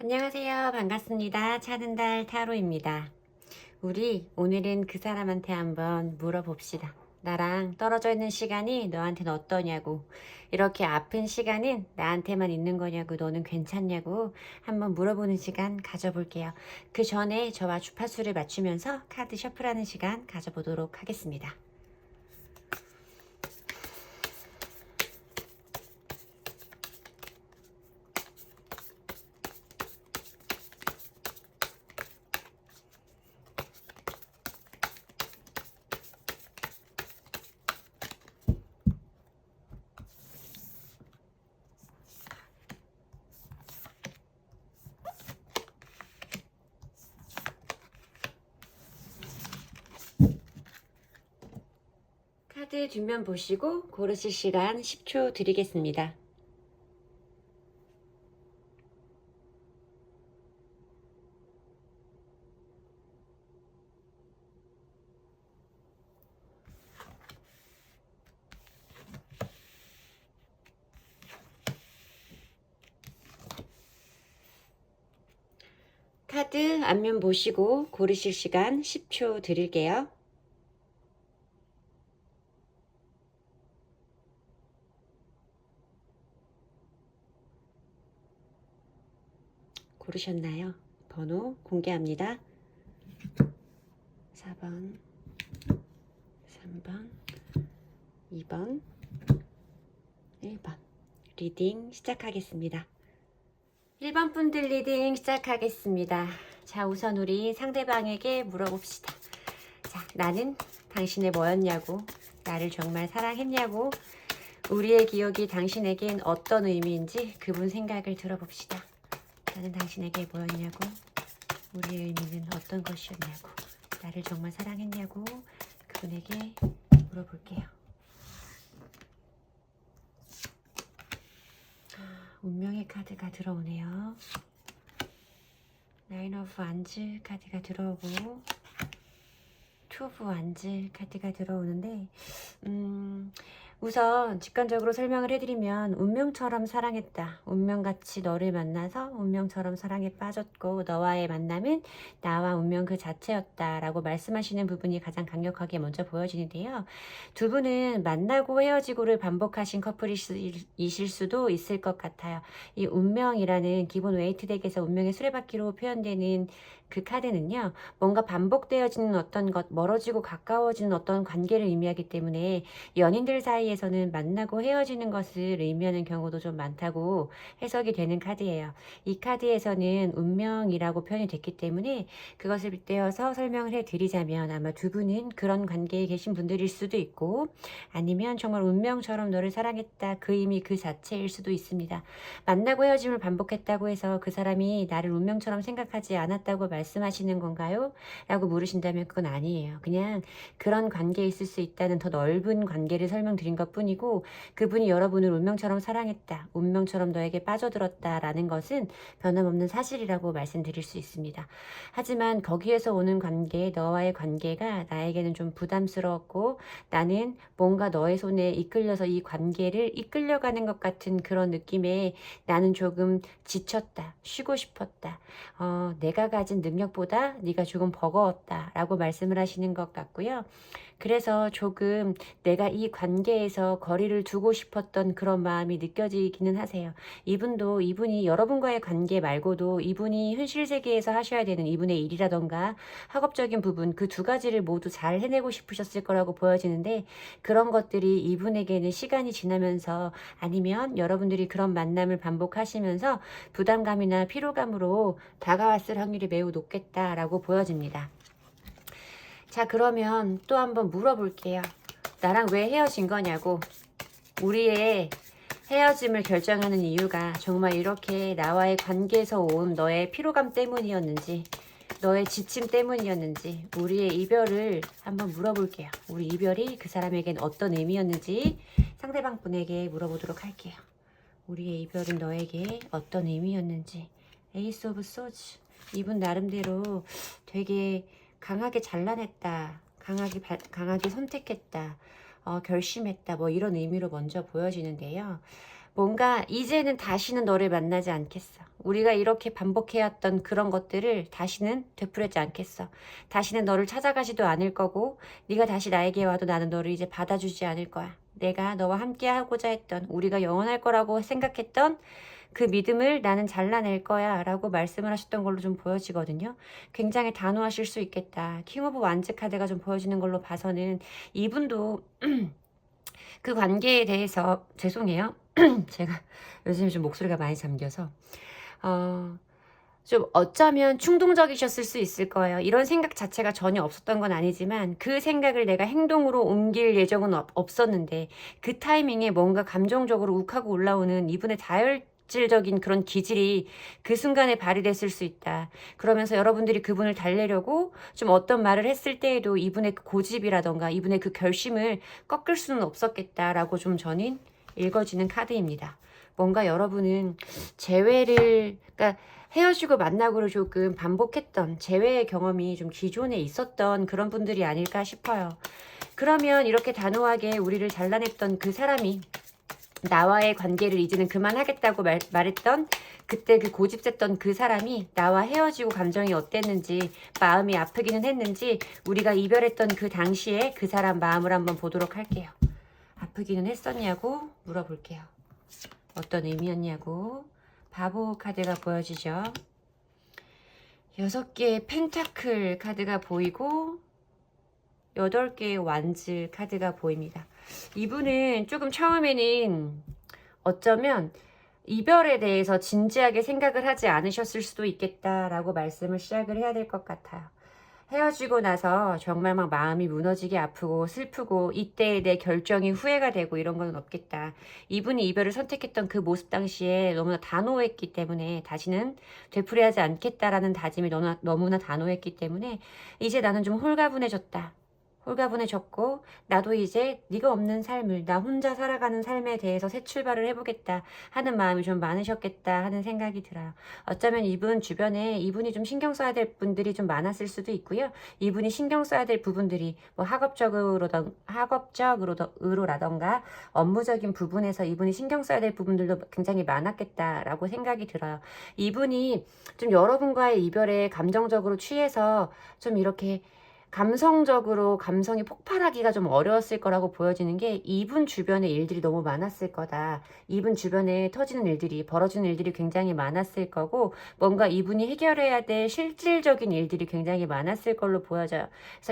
안녕하세요. 반갑습니다. 차는 달 타로입니다. 우리 오늘은 그 사람한테 한번 물어봅시다. 나랑 떨어져 있는 시간이 너한테는 어떠냐고, 이렇게 아픈 시간은 나한테만 있는 거냐고, 너는 괜찮냐고 한번 물어보는 시간 가져볼게요. 그 전에 저와 주파수를 맞추면서 카드 셔플하는 시간 가져보도록 하겠습니다. 카드 뒷면 보시고 고르실 시간 10초 드리겠습니다. 카드 앞면 보시고 고르실 시간 10초 드릴게요. 고르셨나요? 번호 공개합니다. 4번, 3번, 2번, 1번. 리딩 시작하겠습니다. 1번 분들 리딩 시작하겠습니다. 자, 우선 우리 상대방에게 물어봅시다. 자, 나는 당신의 뭐였냐고, 나를 정말 사랑했냐고, 우리의 기억이 당신에겐 어떤 의미인지 그분 생각을 들어봅시다. 나는 당신에게 뭐였냐고, 우리의 의미는 어떤 것이었냐고, 나를 정말 사랑했냐고 그분에게 물어볼게요. 운명의 카드가 들어오네요. 나인 오브 완즈 카드가 들어오고 투 오브 완즈 카드가 들어오는데 우선 직관적으로 설명을 해드리면, 운명처럼 사랑했다, 운명같이 너를 만나서 운명처럼 사랑에 빠졌고 너와의 만남은 나와 운명 그 자체였다 라고 말씀하시는 부분이 가장 강력하게 먼저 보여지는데요. 두 분은 만나고 헤어지고를 반복하신 커플이실 수도 있을 것 같아요. 이 운명이라는 기본 웨이트 덱에서 운명의 수레바퀴로 표현되는 그 카드는요, 뭔가 반복되어지는 어떤 것, 멀어지고 가까워지는 어떤 관계를 의미하기 때문에 연인들 사이에서는 만나고 헤어지는 것을 의미하는 경우도 좀 많다고 해석이 되는 카드예요. 이 카드에서는 운명이라고 표현이 됐기 때문에 그것을 빗대어서 설명을 해드리자면, 아마 두 분은 그런 관계에 계신 분들일 수도 있고, 아니면 정말 운명처럼 너를 사랑했다, 그 의미 그 자체일 수도 있습니다. 만나고 헤어짐을 반복했다고 해서 그 사람이 나를 운명처럼 생각하지 않았다고 말씀하시는 건가요? 라고 물으신다면 그건 아니에요. 그냥 그런 관계에 있을 수 있다는 더 넓은 관계를 설명드린 것 뿐이고, 그분이 여러분을 운명처럼 사랑했다, 운명처럼 너에게 빠져들었다 라는 것은 변함없는 사실이라고 말씀드릴 수 있습니다. 하지만 거기에서 오는 관계, 너와의 관계가 나에게는 좀 부담스러웠고, 나는 뭔가 너의 손에 이끌려서 이 관계를 이끌려가는 것 같은 그런 느낌에 나는 조금 지쳤다, 쉬고 싶었다, 내가 가진 능력보다 네가 조금 버거웠다 라고 말씀을 하시는 것 같고요. 그래서 조금 내가 이 관계에서 거리를 두고 싶었던 그런 마음이 느껴지기는 하세요. 이분이 여러분과의 관계 말고도 이분이 현실 세계에서 하셔야 되는 이분의 일이라던가 학업적인 부분, 그 두 가지를 모두 잘 해내고 싶으셨을 거라고 보여지는데, 그런 것들이 이분에게는 시간이 지나면서, 아니면 여러분들이 그런 만남을 반복하시면서 부담감이나 피로감으로 다가왔을 확률이 매우 높겠다라고 보여집니다. 자, 그러면 또 한번 물어볼게요. 나랑 왜 헤어진 거냐고. 우리의 헤어짐을 결정하는 이유가 정말 이렇게 나와의 관계에서 온 너의 피로감 때문이었는지, 너의 지침 때문이었는지, 우리의 이별을 한번 물어볼게요. 우리 이별이 그 사람에겐 어떤 의미였는지 상대방 분에게 물어보도록 할게요. 우리의 이별은 너에게 어떤 의미였는지. 에이스 오브 소즈. 이분 나름대로 되게 강하게 잘라냈다, 강하게 선택했다, 결심했다, 뭐 이런 의미로 먼저 보여지는데요. 뭔가 이제는 다시는 너를 만나지 않겠어. 우리가 이렇게 반복해왔던 그런 것들을 다시는 되풀이하지 않겠어. 다시는 너를 찾아가지도 않을 거고 네가 다시 나에게 와도 나는 너를 이제 받아주지 않을 거야. 내가 너와 함께 하고자 했던, 우리가 영원할 거라고 생각했던 그 믿음을 나는 잘라낼 거야 라고 말씀을 하셨던 걸로 좀 보여지거든요. 굉장히 단호하실 수 있겠다. 킹 오브 완즈 카드가 좀 보여지는 걸로 봐서는 이분도 그 관계에 대해서, 죄송해요. 제가 요즘에 좀 목소리가 많이 잠겨서 좀 어쩌면 충동적이셨을 수 있을 거예요. 이런 생각 자체가 전혀 없었던 건 아니지만 그 생각을 내가 행동으로 옮길 예정은 없었는데 그 타이밍에 뭔가 감정적으로 욱하고 올라오는 이분의 다혈질적인 그런 기질이 그 순간에 발휘됐을 수 있다. 그러면서 여러분들이 그분을 달래려고 좀 어떤 말을 했을 때에도 이분의 그 고집이라던가 이분의 그 결심을 꺾을 수는 없었겠다라고 좀 저는 읽어지는 카드입니다. 뭔가 여러분은 그러니까 헤어지고 만나고를 조금 반복했던 재회의 경험이 좀 기존에 있었던 그런 분들이 아닐까 싶어요. 그러면 이렇게 단호하게 우리를 잘라냈던 그 사람이 나와의 관계를 이제는 그만하겠다고 말했던 그때 그 고집셌던 그 사람이 나와 헤어지고 감정이 어땠는지, 마음이 아프기는 했는지, 우리가 이별했던 그 당시에 그 사람 마음을 한번 보도록 할게요. 아프기는 했었냐고 물어볼게요. 어떤 의미였냐고. 바보 카드가 보여지죠. 6개의 펜타클 카드가 보이고 8개의 완즈 카드가 보입니다. 이분은 조금 처음에는 어쩌면 이별에 대해서 진지하게 생각을 하지 않으셨을 수도 있겠다라고 말씀을 시작을 해야 될 것 같아요. 헤어지고 나서 정말 막 마음이 무너지게 아프고 슬프고 이때의 내 결정이 후회가 되고 이런 건 없겠다. 이분이 이별을 선택했던 그 모습 당시에 너무나 단호했기 때문에 다시는 되풀이하지 않겠다라는 다짐이 너무나 단호했기 때문에 이제 나는 좀 홀가분해졌다. 홀가분해졌고 나도 이제 네가 없는 삶을, 나 혼자 살아가는 삶에 대해서 새 출발을 해보겠다 하는 마음이 좀 많으셨겠다 하는 생각이 들어요. 어쩌면 이분 주변에 이분이 좀 신경 써야 될 분들이 좀 많았을 수도 있고요. 이분이 신경 써야 될 부분들이 뭐 학업적으로라던가 업무적인 부분에서 이분이 신경 써야 될 부분들도 굉장히 많았겠다라고 생각이 들어요. 이분이 좀 여러분과의 이별에 감정적으로 취해서 좀 이렇게 감성적으로 감성이 폭발하기가 좀 어려웠을 거라고 보여지는 게 이분 주변에 일들이 너무 많았을 거다. 이분 주변에 터지는 일들이, 벌어지는 일들이 굉장히 많았을 거고 뭔가 이분이 해결해야 될 실질적인 일들이 굉장히 많았을 걸로 보여져요. 그래서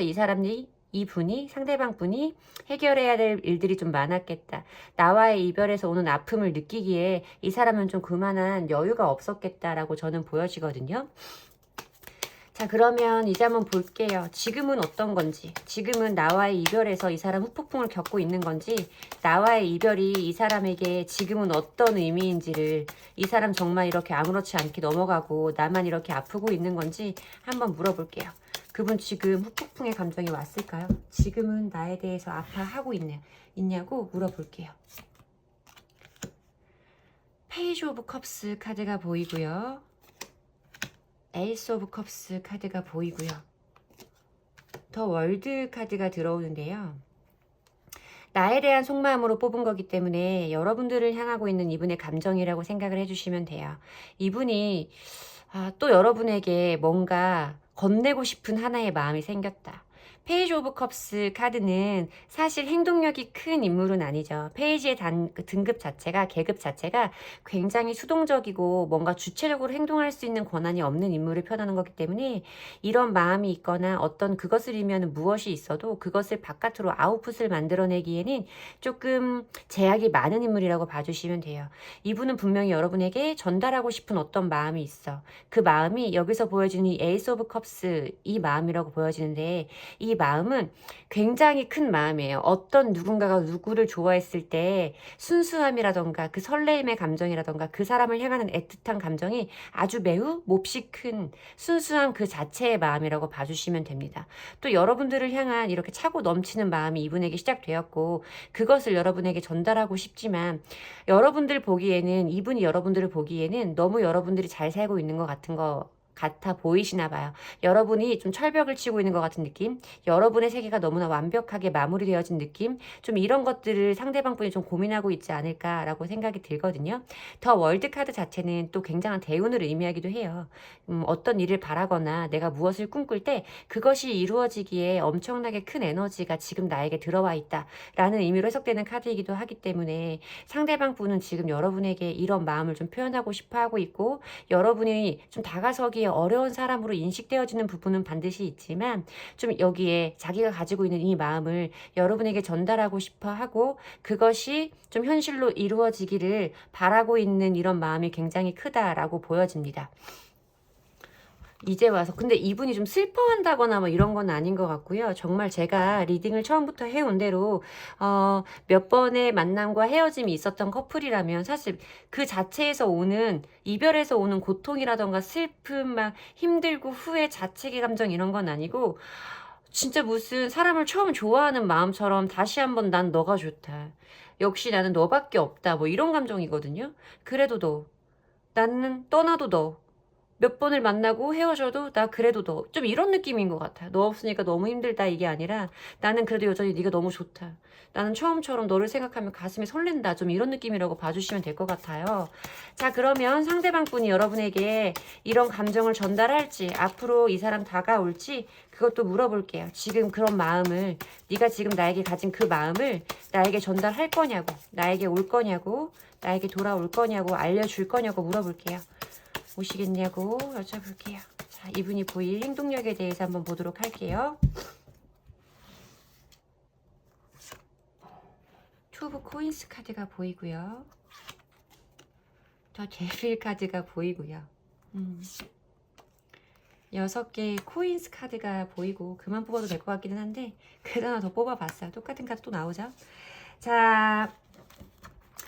이분이 상대방 분이 해결해야 될 일들이 좀 많았겠다. 나와의 이별에서 오는 아픔을 느끼기에 이 사람은 좀 그만한 여유가 없었겠다라고 저는 보여지거든요. 자, 그러면 이제 한번 볼게요. 지금은 어떤 건지, 지금은 나와의 이별에서 이 사람 후폭풍을 겪고 있는 건지, 나와의 이별이 이 사람에게 지금은 어떤 의미인지를, 이 사람 정말 이렇게 아무렇지 않게 넘어가고 나만 이렇게 아프고 있는 건지 한번 물어볼게요. 그분 지금 후폭풍의 감정이 왔을까요? 지금은 나에 대해서 아파하고 있냐고 물어볼게요. 페이지 오브 컵스 카드가 보이고요. 에이스 오브 컵스 카드가 보이고요. 더 월드 카드가 들어오는데요. 나에 대한 속마음으로 뽑은 거기 때문에 여러분들을 향하고 있는 이분의 감정이라고 생각을 해주시면 돼요. 이분이 또 여러분에게 뭔가 건네고 싶은 하나의 마음이 생겼다. 페이지 오브 컵스 카드는 사실 행동력이 큰 인물은 아니죠. 페이지의 그 등급 자체가, 계급 자체가 굉장히 수동적이고 뭔가 주체적으로 행동할 수 있는 권한이 없는 인물을 표현하는 거기 때문에 이런 마음이 있거나 어떤 그것을 이면 무엇이 있어도 그것을 바깥으로 아웃풋을 만들어내기에는 조금 제약이 많은 인물이라고 봐주시면 돼요. 이분은 분명히 여러분에게 전달하고 싶은 어떤 마음이 있어. 그 마음이 여기서 보여지는 이 에이스 오브 컵스, 이 마음이라고 보여지는데 이 마음은 굉장히 큰 마음이에요. 어떤 누군가가 누구를 좋아했을 때 순수함이라던가 그 설레임의 감정이라던가 그 사람을 향하는 애틋한 감정이 아주 매우 몹시 큰 순수함 그 자체의 마음이라고 봐주시면 됩니다. 또 여러분들을 향한 이렇게 차고 넘치는 마음이 이분에게 시작되었고 그것을 여러분에게 전달하고 싶지만 여러분들 보기에는, 이분이 여러분들을 보기에는 너무 여러분들이 잘 살고 있는 것 같은 거 같아 보이시나 봐요. 여러분이 좀 철벽을 치고 있는 것 같은 느낌, 여러분의 세계가 너무나 완벽하게 마무리되어진 느낌, 좀 이런 것들을 상대방 분이 좀 고민하고 있지 않을까라고 생각이 들거든요. 더 월드 카드 자체는 또 굉장한 대운을 의미하기도 해요. 어떤 일을 바라거나 내가 무엇을 꿈꿀 때 그것이 이루어지기에 엄청나게 큰 에너지가 지금 나에게 들어와 있다라는 의미로 해석되는 카드이기도 하기 때문에 상대방 분은 지금 여러분에게 이런 마음을 좀 표현하고 싶어 하고 있고, 여러분이 좀 다가서기에 어려운 사람으로 인식되어지는 부분은 반드시 있지만 좀 여기에 자기가 가지고 있는 이 마음을 여러분에게 전달하고 싶어 하고 그것이 좀 현실로 이루어지기를 바라고 있는 이런 마음이 굉장히 크다라고 보여집니다. 이제 와서 근데 이분이 좀 슬퍼한다거나 뭐 이런 건 아닌 것 같고요. 정말 제가 리딩을 처음부터 해온 대로 몇 번의 만남과 헤어짐이 있었던 커플이라면 사실 그 자체에서 오는 이별에서 오는 고통이라던가 슬픔 막 힘들고 후회 자책의 감정 이런 건 아니고 진짜 무슨 사람을 처음 좋아하는 마음처럼 다시 한번 난 너가 좋다. 역시 나는 너밖에 없다. 뭐 이런 감정이거든요. 그래도 너. 나는 떠나도 너. 몇 번을 만나고 헤어져도 나 그래도 너. 좀 이런 느낌인 것 같아요. 너 없으니까 너무 힘들다 이게 아니라 나는 그래도 여전히 네가 너무 좋다. 나는 처음처럼 너를 생각하면 가슴이 설렌다. 좀 이런 느낌이라고 봐주시면 될 것 같아요. 자, 그러면 상대방 분이 여러분에게 이런 감정을 전달할지 앞으로 이 사람 다가올지 그것도 물어볼게요. 지금 그런 마음을 네가 지금 나에게 가진 그 마음을 나에게 전달할 거냐고, 나에게 올 거냐고, 나에게 돌아올 거냐고, 알려줄 거냐고 물어볼게요. 오시겠냐고 여쭤볼게요. 자, 이분이 보일 행동력에 대해서 한번 보도록 할게요. 투 오브 코인스 카드가 보이고요. 더 데빌 카드가 보이고요. 6개의 코인스 카드가 보이고 그만 뽑아도 될 것 같기는 한데 그래도 하나 더 뽑아봤어요. 똑같은 카드 또 나오죠. 자,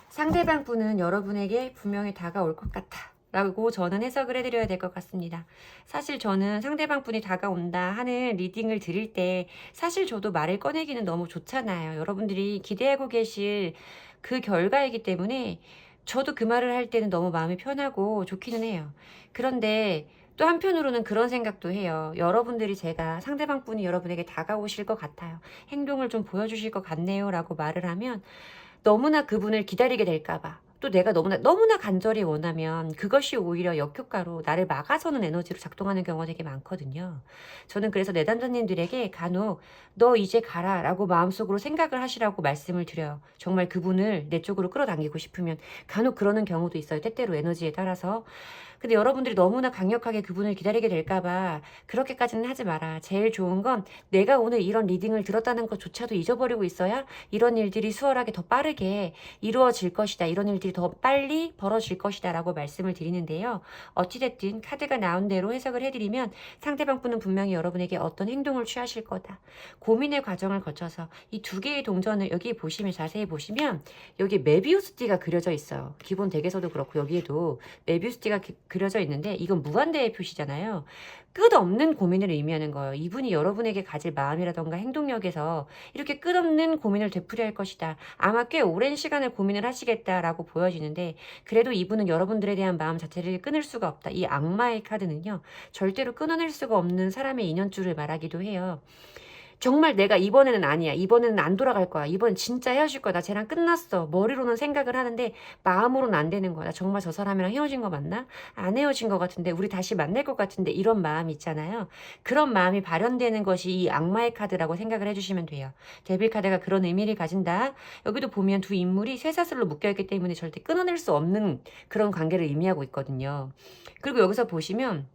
상대방 분은 여러분에게 분명히 다가올 것 같아 라고 저는 해석을 해드려야 될 것 같습니다. 사실 저는 상대방 분이 다가온다 하는 리딩을 드릴 때 사실 저도 말을 꺼내기는 너무 좋잖아요. 여러분들이 기대하고 계실 그 결과이기 때문에 저도 그 말을 할 때는 너무 마음이 편하고 좋기는 해요. 그런데 또 한편으로는 그런 생각도 해요. 여러분들이 제가 상대방 분이 여러분에게 다가오실 것 같아요. 행동을 좀 보여주실 것 같네요 라고 말을 하면 너무나 그분을 기다리게 될까봐 또 내가 너무나 간절히 원하면 그것이 오히려 역효과로 나를 막아서는 에너지로 작동하는 경우가 되게 많거든요. 저는 그래서 내담자님들에게 간혹 너 이제 가라 라고 마음속으로 생각을 하시라고 말씀을 드려요. 정말 그분을 내 쪽으로 끌어당기고 싶으면 간혹 그러는 경우도 있어요. 때때로 에너지에 따라서. 근데 여러분들이 너무나 강력하게 그분을 기다리게 될까봐 그렇게까지는 하지 마라. 제일 좋은 건 내가 오늘 이런 리딩을 들었다는 것조차도 잊어버리고 있어야 이런 일들이 수월하게 더 빠르게 이루어질 것이다. 이런 일들이 더 빨리 벌어질 것이다 라고 말씀을 드리는데요. 어찌됐든 카드가 나온 대로 해석을 해드리면 상대방 분은 분명히 여러분에게 어떤 행동을 취하실 거다. 고민의 과정을 거쳐서 이 두 개의 동전을 여기 보시면 자세히 보시면 여기 메비우스띠가 그려져 있어요. 기본 덱에서도 그렇고 여기에도 메비우스띠가 그려져 있는데 이건 무한대의 표시잖아요. 끝없는 고민을 의미하는 거예요. 이분이 여러분에게 가질 마음이라던가 행동력에서 이렇게 끝없는 고민을 되풀이할 것이다. 아마 꽤 오랜 시간을 고민을 하시겠다라고 보여지는데 그래도 이분은 여러분들에 대한 마음 자체를 끊을 수가 없다. 이 악마의 카드는요. 절대로 끊어낼 수가 없는 사람의 인연줄을 말하기도 해요. 정말 내가 이번에는 아니야. 이번에는 안 돌아갈 거야. 이번 진짜 헤어질 거야. 나 쟤랑 끝났어. 머리로는 생각을 하는데 마음으로는 안 되는 거야. 나 정말 저 사람이랑 헤어진 거 맞나? 안 헤어진 거 같은데 우리 다시 만날 것 같은데 이런 마음 있잖아요. 그런 마음이 발현되는 것이 이 악마의 카드라고 생각을 해주시면 돼요. 데빌 카드가 그런 의미를 가진다. 여기도 보면 두 인물이 쇠사슬로 묶여있기 때문에 절대 끊어낼 수 없는 그런 관계를 의미하고 있거든요. 그리고 여기서 보시면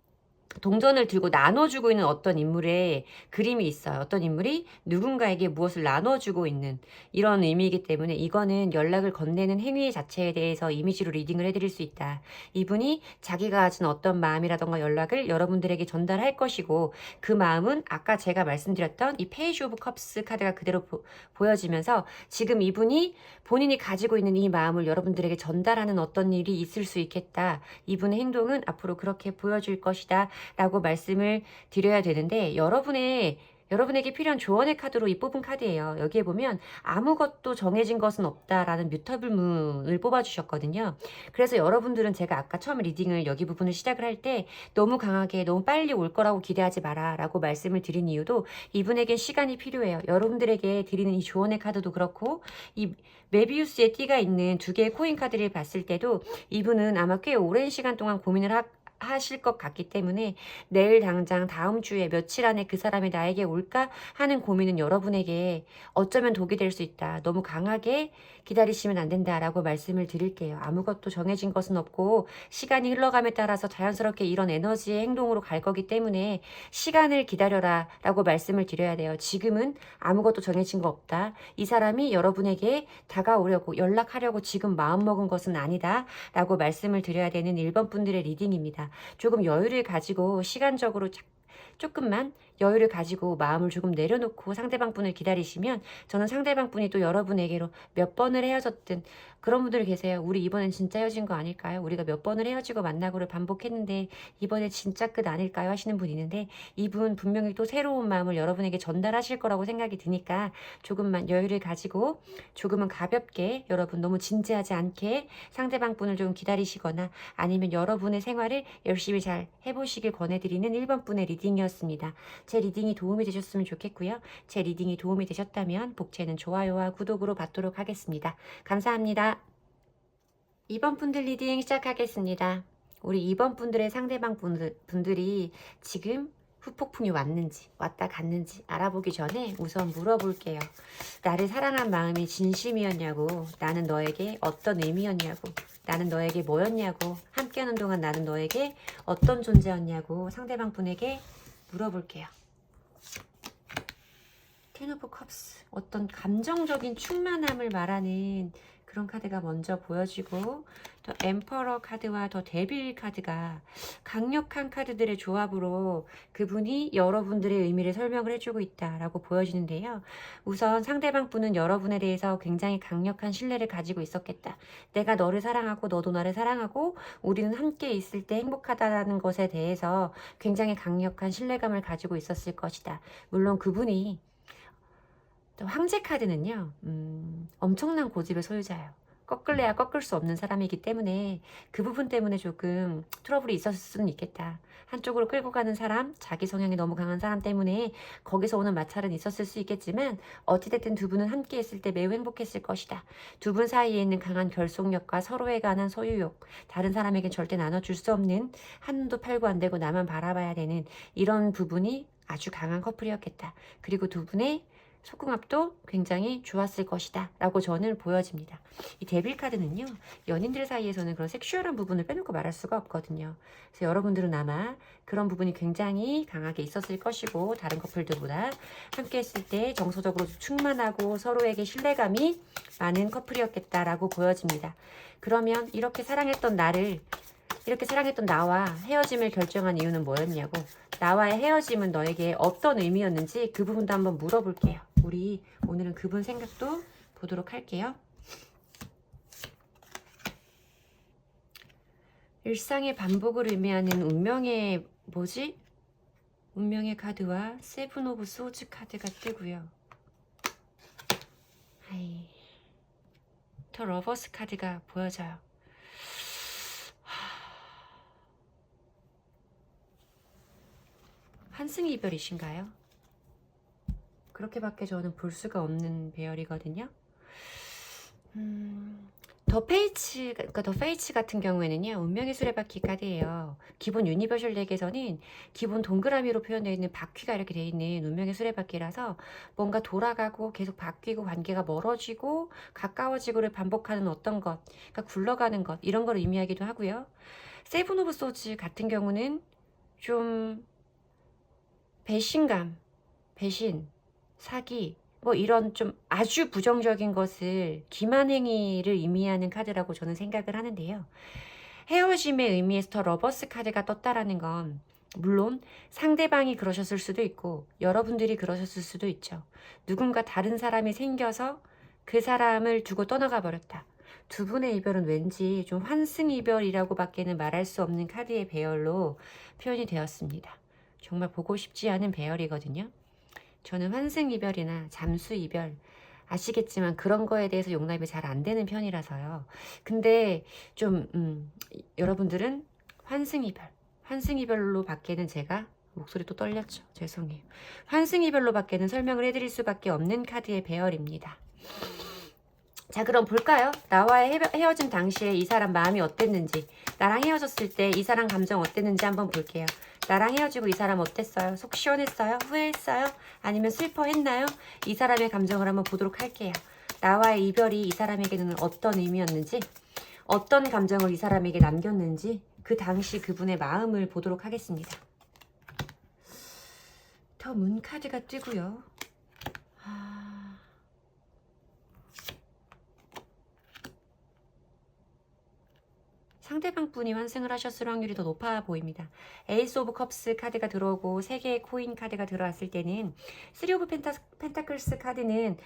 동전을 들고 나눠주고 있는 어떤 인물의 그림이 있어요. 어떤 인물이 누군가에게 무엇을 나눠주고 있는 이런 의미이기 때문에 이거는 연락을 건네는 행위 자체에 대해서 이미지로 리딩을 해드릴 수 있다. 이분이 자기가 가진 어떤 마음이라던가 연락을 여러분들에게 전달할 것이고 그 마음은 아까 제가 말씀드렸던 이 페이지 오브 컵스 카드가 그대로 보여지면서 지금 이분이 본인이 가지고 있는 이 마음을 여러분들에게 전달하는 어떤 일이 있을 수 있겠다. 이분의 행동은 앞으로 그렇게 보여줄 것이다. 라고 말씀을 드려야 되는데 여러분의 여러분에게 필요한 조언의 카드로 이 뽑은 카드예요. 여기에 보면 아무것도 정해진 것은 없다라는 뮤터블문을 뽑아주셨거든요. 그래서 여러분들은 제가 아까 처음 리딩을 여기 부분을 시작을 할 때 너무 강하게 너무 빨리 올 거라고 기대하지 마라 라고 말씀을 드린 이유도 이분에겐 시간이 필요해요. 여러분들에게 드리는 이 조언의 카드도 그렇고 이 메비우스의 띠가 있는 두 개의 코인 카드를 봤을 때도 이분은 아마 꽤 오랜 시간 동안 고민을 하실 것 같기 때문에 내일 당장 다음 주에 며칠 안에 그 사람이 나에게 올까 하는 고민은 여러분에게 어쩌면 독이 될 수 있다. 너무 강하게 기다리시면 안 된다라고 말씀을 드릴게요. 아무것도 정해진 것은 없고 시간이 흘러감에 따라서 자연스럽게 이런 에너지의 행동으로 갈 거기 때문에 시간을 기다려라 라고 말씀을 드려야 돼요. 지금은 아무것도 정해진 거 없다. 이 사람이 여러분에게 다가오려고 연락하려고 지금 마음먹은 것은 아니다 라고 말씀을 드려야 되는 1번 분들의 리딩입니다. 조금 여유를 가지고 시간적으로 조금만 여유를 가지고 마음을 조금 내려놓고 상대방 분을 기다리시면 저는 상대방 분이 또 여러분에게로 몇 번을 헤어졌든 그런 분들 계세요. 우리 이번엔 진짜 헤어진 거 아닐까요? 우리가 몇 번을 헤어지고 만나고를 반복했는데 이번에 진짜 끝 아닐까요? 하시는 분 있는데 이분 분명히 또 새로운 마음을 여러분에게 전달하실 거라고 생각이 드니까 조금만 여유를 가지고 조금은 가볍게 여러분 너무 진지하지 않게 상대방 분을 좀 기다리시거나 아니면 여러분의 생활을 열심히 잘 해보시길 권해드리는 1번 분의 리딩이었습니다. 제 리딩이 도움이 되셨으면 좋겠고요. 제 리딩이 도움이 되셨다면 복채는 좋아요와 구독으로 받도록 하겠습니다. 감사합니다. 2번 분들 리딩 시작하겠습니다. 우리 2번 분들의 상대방 분들이 지금 후폭풍이 왔는지 왔다 갔는지 알아보기 전에 우선 물어볼게요. 나를 사랑한 마음이 진심이었냐고, 나는 너에게 어떤 의미였냐고, 나는 너에게 뭐였냐고, 함께하는 동안 나는 너에게 어떤 존재였냐고 상대방 분에게 물어볼게요. 텐 오브 컵스, 어떤 감정적인 충만함을 말하는 그런 카드가 먼저 보여지고 또 엠퍼러 카드와 더 데빌 카드가 강력한 카드들의 조합으로 그분이 여러분들의 의미를 설명을 해주고 있다라고 보여지는데요. 우선 상대방 분은 여러분에 대해서 굉장히 강력한 신뢰를 가지고 있었겠다. 내가 너를 사랑하고 너도 나를 사랑하고 우리는 함께 있을 때 행복하다는 것에 대해서 굉장히 강력한 신뢰감을 가지고 있었을 것이다. 물론 그분이 또 황제 카드는요, 엄청난 고집의 소유자예요. 꺾을래야 꺾을 수 없는 사람이기 때문에 그 부분 때문에 조금 트러블이 있었을 수는 있겠다. 한쪽으로 끌고 가는 사람, 자기 성향이 너무 강한 사람 때문에 거기서 오는 마찰은 있었을 수 있겠지만 어찌됐든 두 분은 함께 있을 때 매우 행복했을 것이다. 두 분 사이에 있는 강한 결속력과 서로에 관한 소유욕, 다른 사람에게 절대 나눠줄 수 없는 한눈도 팔고 안 되고 나만 바라봐야 되는 이런 부분이 아주 강한 커플이었겠다. 그리고 두 분의 속궁합도 굉장히 좋았을 것이다 라고 저는 보여집니다. 이 데빌 카드는요, 연인들 사이에서는 그런 섹슈얼한 부분을 빼놓고 말할 수가 없거든요. 그래서 여러분들은 아마 그런 부분이 굉장히 강하게 있었을 것이고 다른 커플들보다 함께 했을 때 정서적으로 충만하고 서로에게 신뢰감이 많은 커플이었겠다라고 보여집니다. 그러면 이렇게 사랑했던 나와 헤어짐을 결정한 이유는 뭐였냐고, 나와의 헤어짐은 너에게 어떤 의미였는지 그 부분도 한번 물어볼게요. 우리 오늘은 그분 생각도 보도록 할게요. 일상의 반복을 의미하는 운명의 카드와 세븐 오브 소즈 카드가 뜨고요. 더 러버스 카드가 보여져요. 환승 이별이신가요? 그렇게밖에 저는 볼 수가 없는 배열이거든요. 더 페이츠 같은 경우에는요, 운명의 수레바퀴 카드예요. 기본 유니버셜 덱에서는 기본 동그라미로 표현되어 있는 바퀴가 이렇게 되어 있는 운명의 수레바퀴라서 뭔가 돌아가고 계속 바뀌고 관계가 멀어지고 가까워지고를 반복하는 어떤 것, 그러니까 굴러가는 것, 이런 걸 의미하기도 하고요. 세븐 오브 소즈 같은 경우는 좀 배신감, 배신, 사기, 뭐 이런 좀 아주 부정적인 것을 기만행위를 의미하는 카드라고 저는 생각을 하는데요. 헤어짐의 의미에서 더 러버스 카드가 떴다라는 건 물론 상대방이 그러셨을 수도 있고 여러분들이 그러셨을 수도 있죠. 누군가 다른 사람이 생겨서 그 사람을 두고 떠나가 버렸다. 두 분의 이별은 왠지 좀 환승 이별이라고 밖에는 말할 수 없는 카드의 배열로 표현이 되었습니다. 정말 보고 싶지 않은 배열이거든요. 저는 환승이별이나 잠수이별 아시겠지만 그런 거에 대해서 용납이 잘 안 되는 편이라서요. 근데 좀 여러분들은 환승이별로 밖에는 제가 목소리 또 떨렸죠. 죄송해요. 환승이별로 밖에는 설명을 해드릴 수밖에 없는 카드의 배열입니다. 자, 그럼 볼까요? 나와의 헤어진 당시에 이 사람 마음이 어땠는지, 나랑 헤어졌을 때 이 사람 감정 어땠는지 한번 볼게요. 나랑 헤어지고 이 사람 어땠어요? 속 시원했어요? 후회했어요? 아니면 슬퍼했나요? 이 사람의 감정을 한번 보도록 할게요. 나와의 이별이 이 사람에게는 어떤 의미였는지, 어떤 감정을 이 사람에게 남겼는지, 그 당시 그분의 마음을 보도록 하겠습니다. 더 문 카드가 뜨고요. 상대방 분이 환승을 하셨을 확률이 더 높아 보입니다. 에이스 오브 컵스 카드가 들어오고 3개의 코인 카드가 들어왔을 때는 3 오브 펜타클스 카드는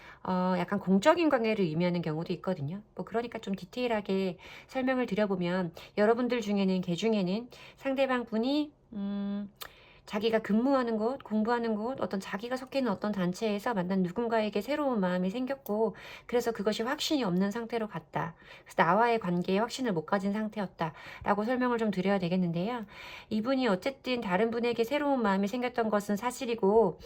약간 공적인 관계를 의미하는 경우도 있거든요. 뭐 그러니까 좀 디테일하게 설명을 드려보면 여러분들 중에는 개 중에는 상대방 분이 자기가 근무하는 곳, 공부하는 곳, 어떤 자기가 속해 있는 어떤 단체에서 만난 누군가에게 새로운 마음이 생겼고 그래서 그것이 확신이 없는 상태로 갔다. 그래서 나와의 관계에 확신을 못 가진 상태였다. 라고 설명을 좀 드려야 되겠는데요. 이분이 어쨌든 다른 분에게 새로운 마음이 생겼던 것은 사실이고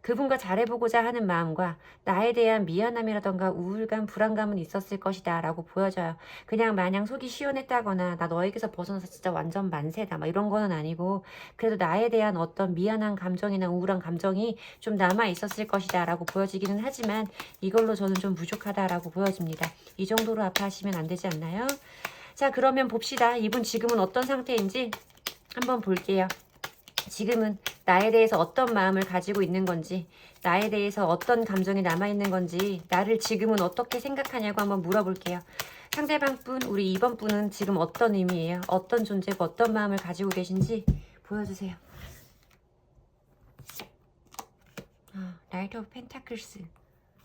그분과 잘해보고자 하는 마음과 나에 대한 미안함이라던가 우울감, 불안감은 있었을 것이다 라고 보여져요. 그냥 마냥 속이 시원했다거나 나 너에게서 벗어나서 진짜 완전 만세다 막 이런 거는 아니고 그래도 나에 대한 어떤 미안한 감정이나 우울한 감정이 좀 남아 있었을 것이다 라고 보여지기는 하지만 이걸로 저는 좀 부족하다라고 보여집니다. 이 정도로 아파하시면 안 되지 않나요? 자, 그러면 봅시다. 이분 지금은 어떤 상태인지 한번 볼게요. 지금은 나에 대해서 어떤 마음을 가지고 있는 건지, 나에 대해서 어떤 감정이 남아있는 건지, 나를 지금은 어떻게 생각하냐고 한번 물어볼게요. 상대방 분, 우리 2번 분은 지금 어떤 의미예요? 어떤 존재고 어떤 마음을 가지고 계신지 보여주세요. 라이트 오브 펜타클스.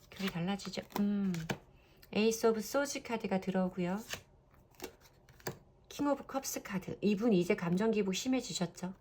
결이 달라지죠? 에이스 오브 소즈 카드가 들어오고요. 킹 오브 컵스 카드. 이분 이제 감정 기복 심해지셨죠?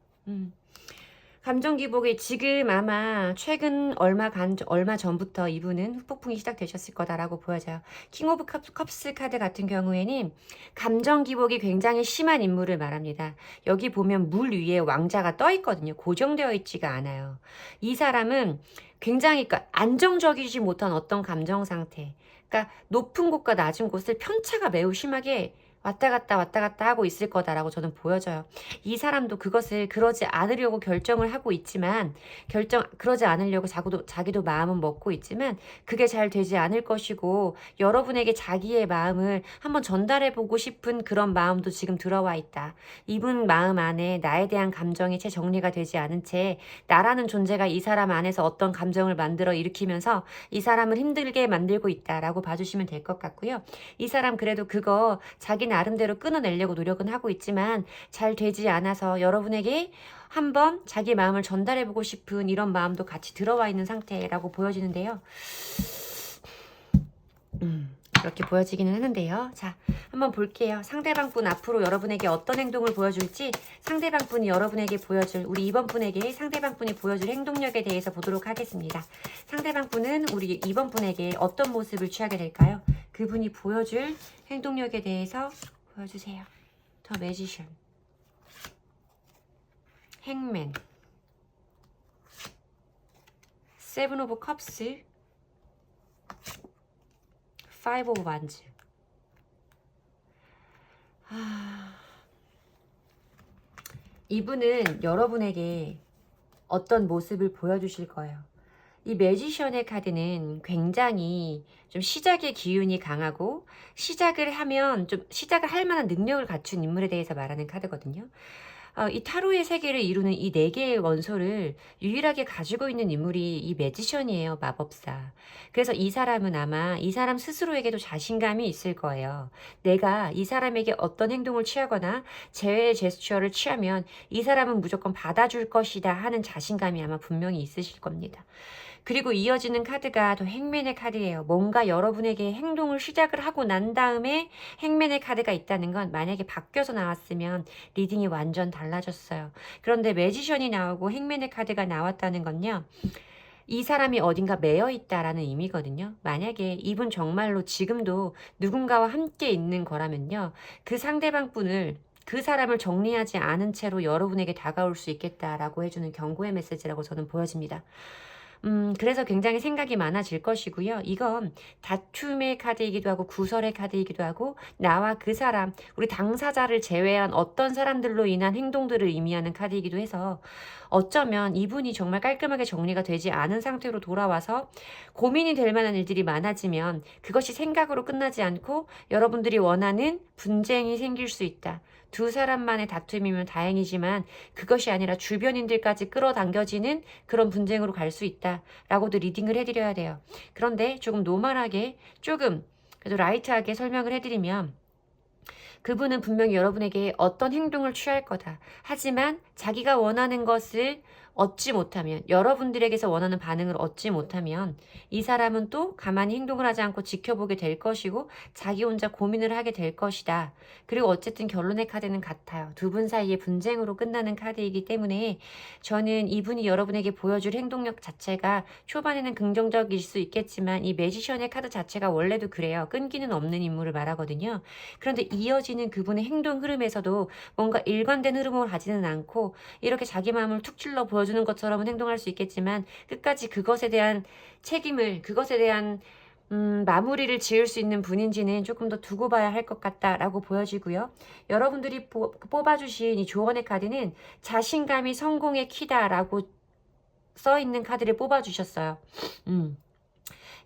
감정 기복이 지금 아마 최근 얼마 전부터 이분은 후폭풍이 시작되셨을 거다라고 보여져요. 킹 오브 컵스 카드 같은 경우에는 감정 기복이 굉장히 심한 인물을 말합니다. 여기 보면 물 위에 왕자가 떠 있거든요. 고정되어 있지가 않아요. 이 사람은 굉장히 안정적이지 못한 어떤 감정 상태, 그러니까 높은 곳과 낮은 곳을 편차가 매우 심하게 왔다 갔다 하고 있을 거다라고 저는 보여져요. 이 사람도 그것을 그러지 않으려고 결정을 하고 있지만 그러지 않으려고 자기도 마음은 먹고 있지만 그게 잘 되지 않을 것이고 여러분에게 자기의 마음을 한번 전달해보고 싶은 그런 마음도 지금 들어와 있다. 이분 마음 안에 나에 대한 감정이 채 정리가 되지 않은 채 나라는 존재가 이 사람 안에서 어떤 감정을 만들어 일으키면서 이 사람을 힘들게 만들고 있다라고 봐주시면 될 것 같고요. 이 사람 그래도 그거 자기 나름대로 끊어내려고 노력은 하고 있지만 잘 되지 않아서 여러분에게 한번 자기 마음을 전달해보고 싶은 이런 마음도 같이 들어와 있는 상태라고 보여지는데요. 그렇게 보여지기는 하는데요. 자, 한번 볼게요. 상대방 분 앞으로 여러분에게 어떤 행동을 보여줄지 상대방 분이 여러분에게 보여줄, 우리 2번 분에게 상대방 분이 보여줄 행동력에 대해서 보도록 하겠습니다. 상대방 분은 우리 2번 분에게 어떤 모습을 취하게 될까요? 그분이 보여줄 행동력에 대해서 보여주세요. 더 매지션, 행맨, 세븐 오브 컵스, 파이브 오브 완즈. 이분은 여러분에게 어떤 모습을 보여주실 거예요. 이 매지션의 카드는 굉장히 좀 시작의 기운이 강하고 시작을 하면 좀 시작을 할 만한 능력을 갖춘 인물에 대해서 말하는 카드거든요. 이 타로의 세계를 이루는 이 4개의 원소를 유일하게 가지고 있는 인물이 이 매지션이에요. 마법사. 그래서 이 사람은 아마 이 사람 스스로에게도 자신감이 있을 거예요. 내가 이 사람에게 어떤 행동을 취하거나 제외의 제스처를 취하면 이 사람은 무조건 받아줄 것이다 하는 자신감이 아마 분명히 있으실 겁니다. 그리고 이어지는 카드가 더 행맨의 카드예요. 뭔가 여러분에게 행동을 시작을 하고 난 다음에 행맨의 카드가 있다는 건 만약에 바뀌어서 나왔으면 리딩이 완전 달라졌어요. 그런데 매지션이 나오고 행맨의 카드가 나왔다는 건요. 이 사람이 어딘가 매여 있다라는 의미거든요. 만약에 이분 정말로 지금도 누군가와 함께 있는 거라면요. 그 상대방 분을 그 사람을 정리하지 않은 채로 여러분에게 다가올 수 있겠다라고 해주는 경고의 메시지라고 저는 보여집니다. 그래서 굉장히 생각이 많아질 것이고요. 이건 다툼의 카드이기도 하고 구설의 카드이기도 하고 나와 그 사람, 우리 당사자를 제외한 어떤 사람들로 인한 행동들을 의미하는 카드이기도 해서 어쩌면 이분이 정말 깔끔하게 정리가 되지 않은 상태로 돌아와서 고민이 될 만한 일들이 많아지면 그것이 생각으로 끝나지 않고 여러분들이 원하는 분쟁이 생길 수 있다. 두 사람만의 다툼이면 다행이지만 그것이 아니라 주변인들까지 끌어당겨지는 그런 분쟁으로 갈 수 있다라고도 리딩을 해드려야 돼요. 그런데 조금 노멀하게 조금 그래도 라이트하게 설명을 해드리면 그분은 분명히 여러분에게 어떤 행동을 취할 거다. 하지만 자기가 원하는 것을 얻지 못하면, 여러분들에게서 원하는 반응을 얻지 못하면 이 사람은 또 가만히 행동을 하지 않고 지켜보게 될 것이고 자기 혼자 고민을 하게 될 것이다. 그리고 어쨌든 결론의 카드는 같아요. 두 분 사이의 분쟁으로 끝나는 카드이기 때문에 저는 이분이 여러분에게 보여줄 행동력 자체가 초반에는 긍정적일 수 있겠지만 이 매지션의 카드 자체가 원래도 그래요. 끈기는 없는 인물을 말하거든요. 그런데 이어지는 그분의 행동 흐름에서도 뭔가 일관된 흐름을 가지는 않고 이렇게 자기 마음을 툭 찔러 보여주는 것처럼은 행동할 수 있겠지만 끝까지 그것에 대한 책임을, 그것에 대한 마무리를 지을 수 있는 분인지는 조금 더 두고 봐야 할 것 같다라고 보여지고요. 여러분들이 뽑아주신 이 조언의 카드는 자신감이 성공의 키다라고 써있는 카드를 뽑아주셨어요.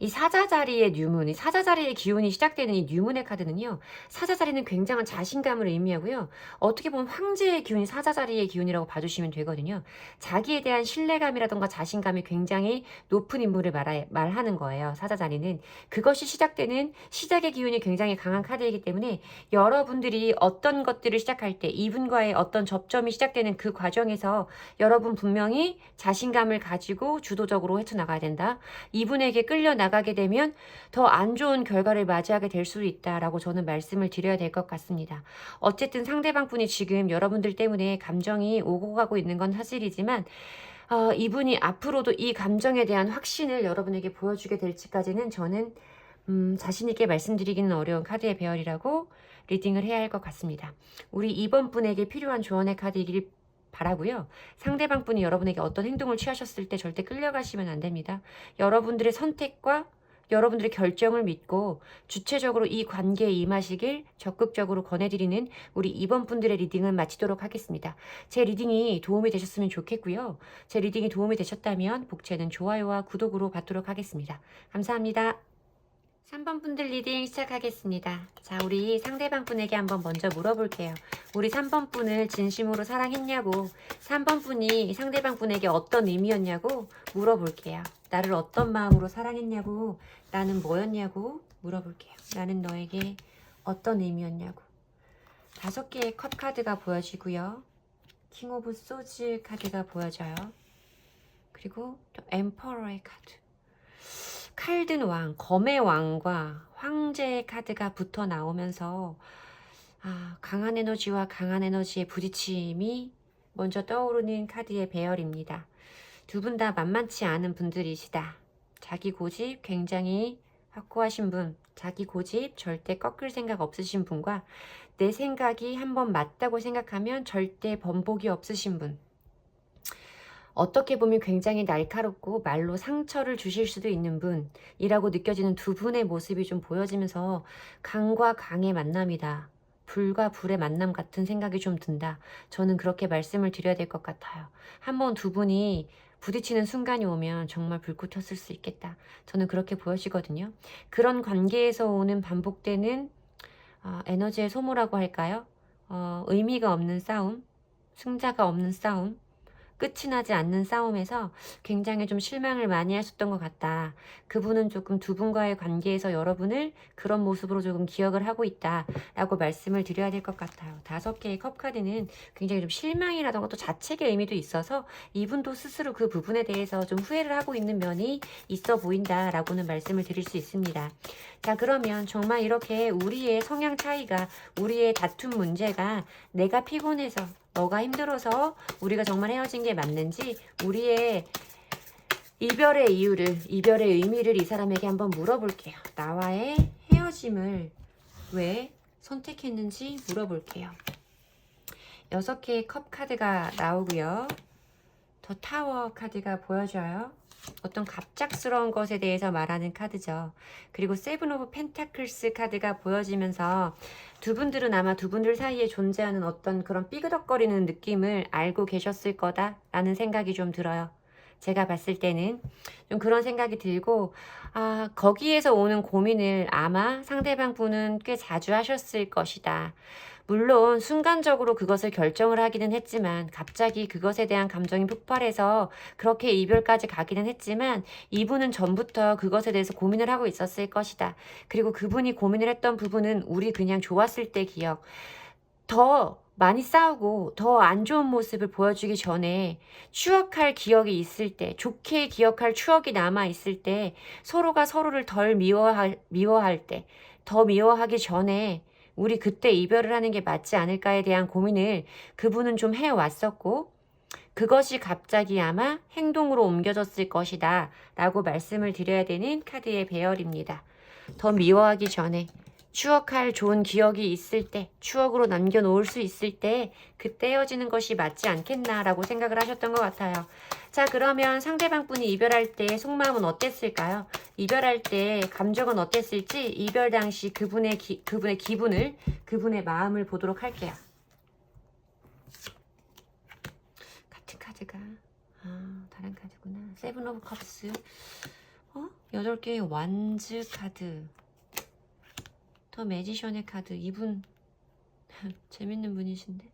이 사자자리의 뉴문, 이 사자자리의 기운이 시작되는 이 뉴문의 카드는요. 사자자리는 굉장한 자신감을 의미하고요. 어떻게 보면 황제의 기운이 사자자리의 기운이라고 봐주시면 되거든요. 자기에 대한 신뢰감이라던가 자신감이 굉장히 높은 인물을 말하는 거예요. 사자자리는. 그것이 시작되는 시작의 기운이 굉장히 강한 카드이기 때문에 여러분들이 어떤 것들을 시작할 때 이분과의 어떤 접점이 시작되는 그 과정에서 여러분 분명히 자신감을 가지고 주도적으로 헤쳐나가야 된다. 이분에게 끌려 나가게 되면 더 안 좋은 결과를 맞이하게 될 수 있다라고 저는 말씀을 드려야 될 것 같습니다. 어쨌든 상대방 분이 지금 여러분들 때문에 감정이 오고 가고 있는 건 사실이지만 이분이 앞으로도 이 감정에 대한 확신을 여러분에게 보여주게 될지까지는 저는 자신 있게 말씀드리기는 어려운 카드의 배열이라고 리딩을 해야 할 것 같습니다. 우리 이번 분에게 필요한 조언의 카드이길 바라고요. 상대방 분이 여러분에게 어떤 행동을 취하셨을 때 절대 끌려가시면 안 됩니다. 여러분들의 선택과 여러분들의 결정을 믿고 주체적으로 이 관계에 임하시길 적극적으로 권해드리는 우리 이번 분들의 리딩을 마치도록 하겠습니다. 제 리딩이 도움이 되셨으면 좋겠고요. 제 리딩이 도움이 되셨다면 복채는 좋아요와 구독으로 받도록 하겠습니다. 감사합니다. 3번 분들 리딩 시작하겠습니다. 자, 우리 상대방 분에게 한번 먼저 물어볼게요. 우리 3번 분을 진심으로 사랑했냐고, 3번 분이 상대방 분에게 어떤 의미였냐고 물어볼게요. 나를 어떤 마음으로 사랑했냐고, 나는 뭐였냐고 물어볼게요. 나는 너에게 어떤 의미였냐고. 5개의 컵 카드가 보여지고요. 킹 오브 소즈 카드가 보여져요. 그리고 또 엠퍼러의 카드. 칼든 왕, 검의 왕과 황제의 카드가 붙어 나오면서 강한 에너지와 강한 에너지의 부딪힘이 먼저 떠오르는 카드의 배열입니다. 두 분 다 만만치 않은 분들이시다. 자기 고집 굉장히 확고하신 분, 자기 고집 절대 꺾을 생각 없으신 분과 내 생각이 한번 맞다고 생각하면 절대 번복이 없으신 분. 어떻게 보면 굉장히 날카롭고 말로 상처를 주실 수도 있는 분이라고 느껴지는 두 분의 모습이 좀 보여지면서 강과 강의 만남이다. 불과 불의 만남 같은 생각이 좀 든다. 저는 그렇게 말씀을 드려야 될 것 같아요. 한번 두 분이 부딪히는 순간이 오면 정말 불꽃 튀었을 수 있겠다. 저는 그렇게 보여지거든요. 그런 관계에서 오는 반복되는 에너지의 소모라고 할까요? 의미가 없는 싸움, 승자가 없는 싸움, 끝이 나지 않는 싸움에서 굉장히 좀 실망을 많이 하셨던 것 같다. 그분은 조금 두 분과의 관계에서 여러분을 그런 모습으로 조금 기억을 하고 있다라고 말씀을 드려야 될 것 같아요. 5개의 컵 카드는 굉장히 좀 실망이라던가 또 자책의 의미도 있어서 이분도 스스로 그 부분에 대해서 좀 후회를 하고 있는 면이 있어 보인다라고는 말씀을 드릴 수 있습니다. 자, 그러면 정말 이렇게 우리의 성향 차이가, 우리의 다툼 문제가 내가 피곤해서 너가 힘들어서 우리가 정말 헤어진 게 맞는지, 우리의 이별의 이유를, 이별의 의미를 이 사람에게 한번 물어볼게요. 나와의 헤어짐을 왜 선택했는지 물어볼게요. 6개의 컵 카드가 나오고요. 더 타워 카드가 보여져요. 어떤 갑작스러운 것에 대해서 말하는 카드죠. 그리고 세븐 오브 펜타클스 카드가 보여지면서 두 분들은 아마 두 분들 사이에 존재하는 어떤 그런 삐그덕거리는 느낌을 알고 계셨을 거다라는 생각이 좀 들어요. 제가 봤을 때는 좀 그런 생각이 들고, 거기에서 오는 고민을 아마 상대방 분은 꽤 자주 하셨을 것이다. 물론 순간적으로 그것을 결정을 하기는 했지만, 갑자기 그것에 대한 감정이 폭발해서 그렇게 이별까지 가기는 했지만, 이분은 전부터 그것에 대해서 고민을 하고 있었을 것이다. 그리고 그분이 고민을 했던 부분은 우리 그냥 좋았을 때 기억, 더 많이 싸우고 더 안 좋은 모습을 보여주기 전에 추억할 기억이 있을 때, 좋게 기억할 추억이 남아 있을 때, 서로가 서로를 덜 미워할 때, 더 미워하기 전에 우리 그때 이별을 하는 게 맞지 않을까에 대한 고민을 그분은 좀 해왔었고, 그것이 갑자기 아마 행동으로 옮겨졌을 것이다 라고 말씀을 드려야 되는 카드의 배열입니다. 더 미워하기 전에, 추억할 좋은 기억이 있을 때, 추억으로 남겨놓을 수 있을 때 그때 헤어지는 것이 맞지 않겠나라고 생각을 하셨던 것 같아요. 자, 그러면 상대방 분이 이별할 때 속마음은 어땠을까요? 이별할 때 감정은 어땠을지 이별 당시 그분의 기분을, 그분의 마음을 보도록 할게요. 같은 카드가 다른 카드구나. 세븐 오브 컵스, 8개의 완즈 카드, 더 매지션의 카드. 이분 재밌는 분이신데,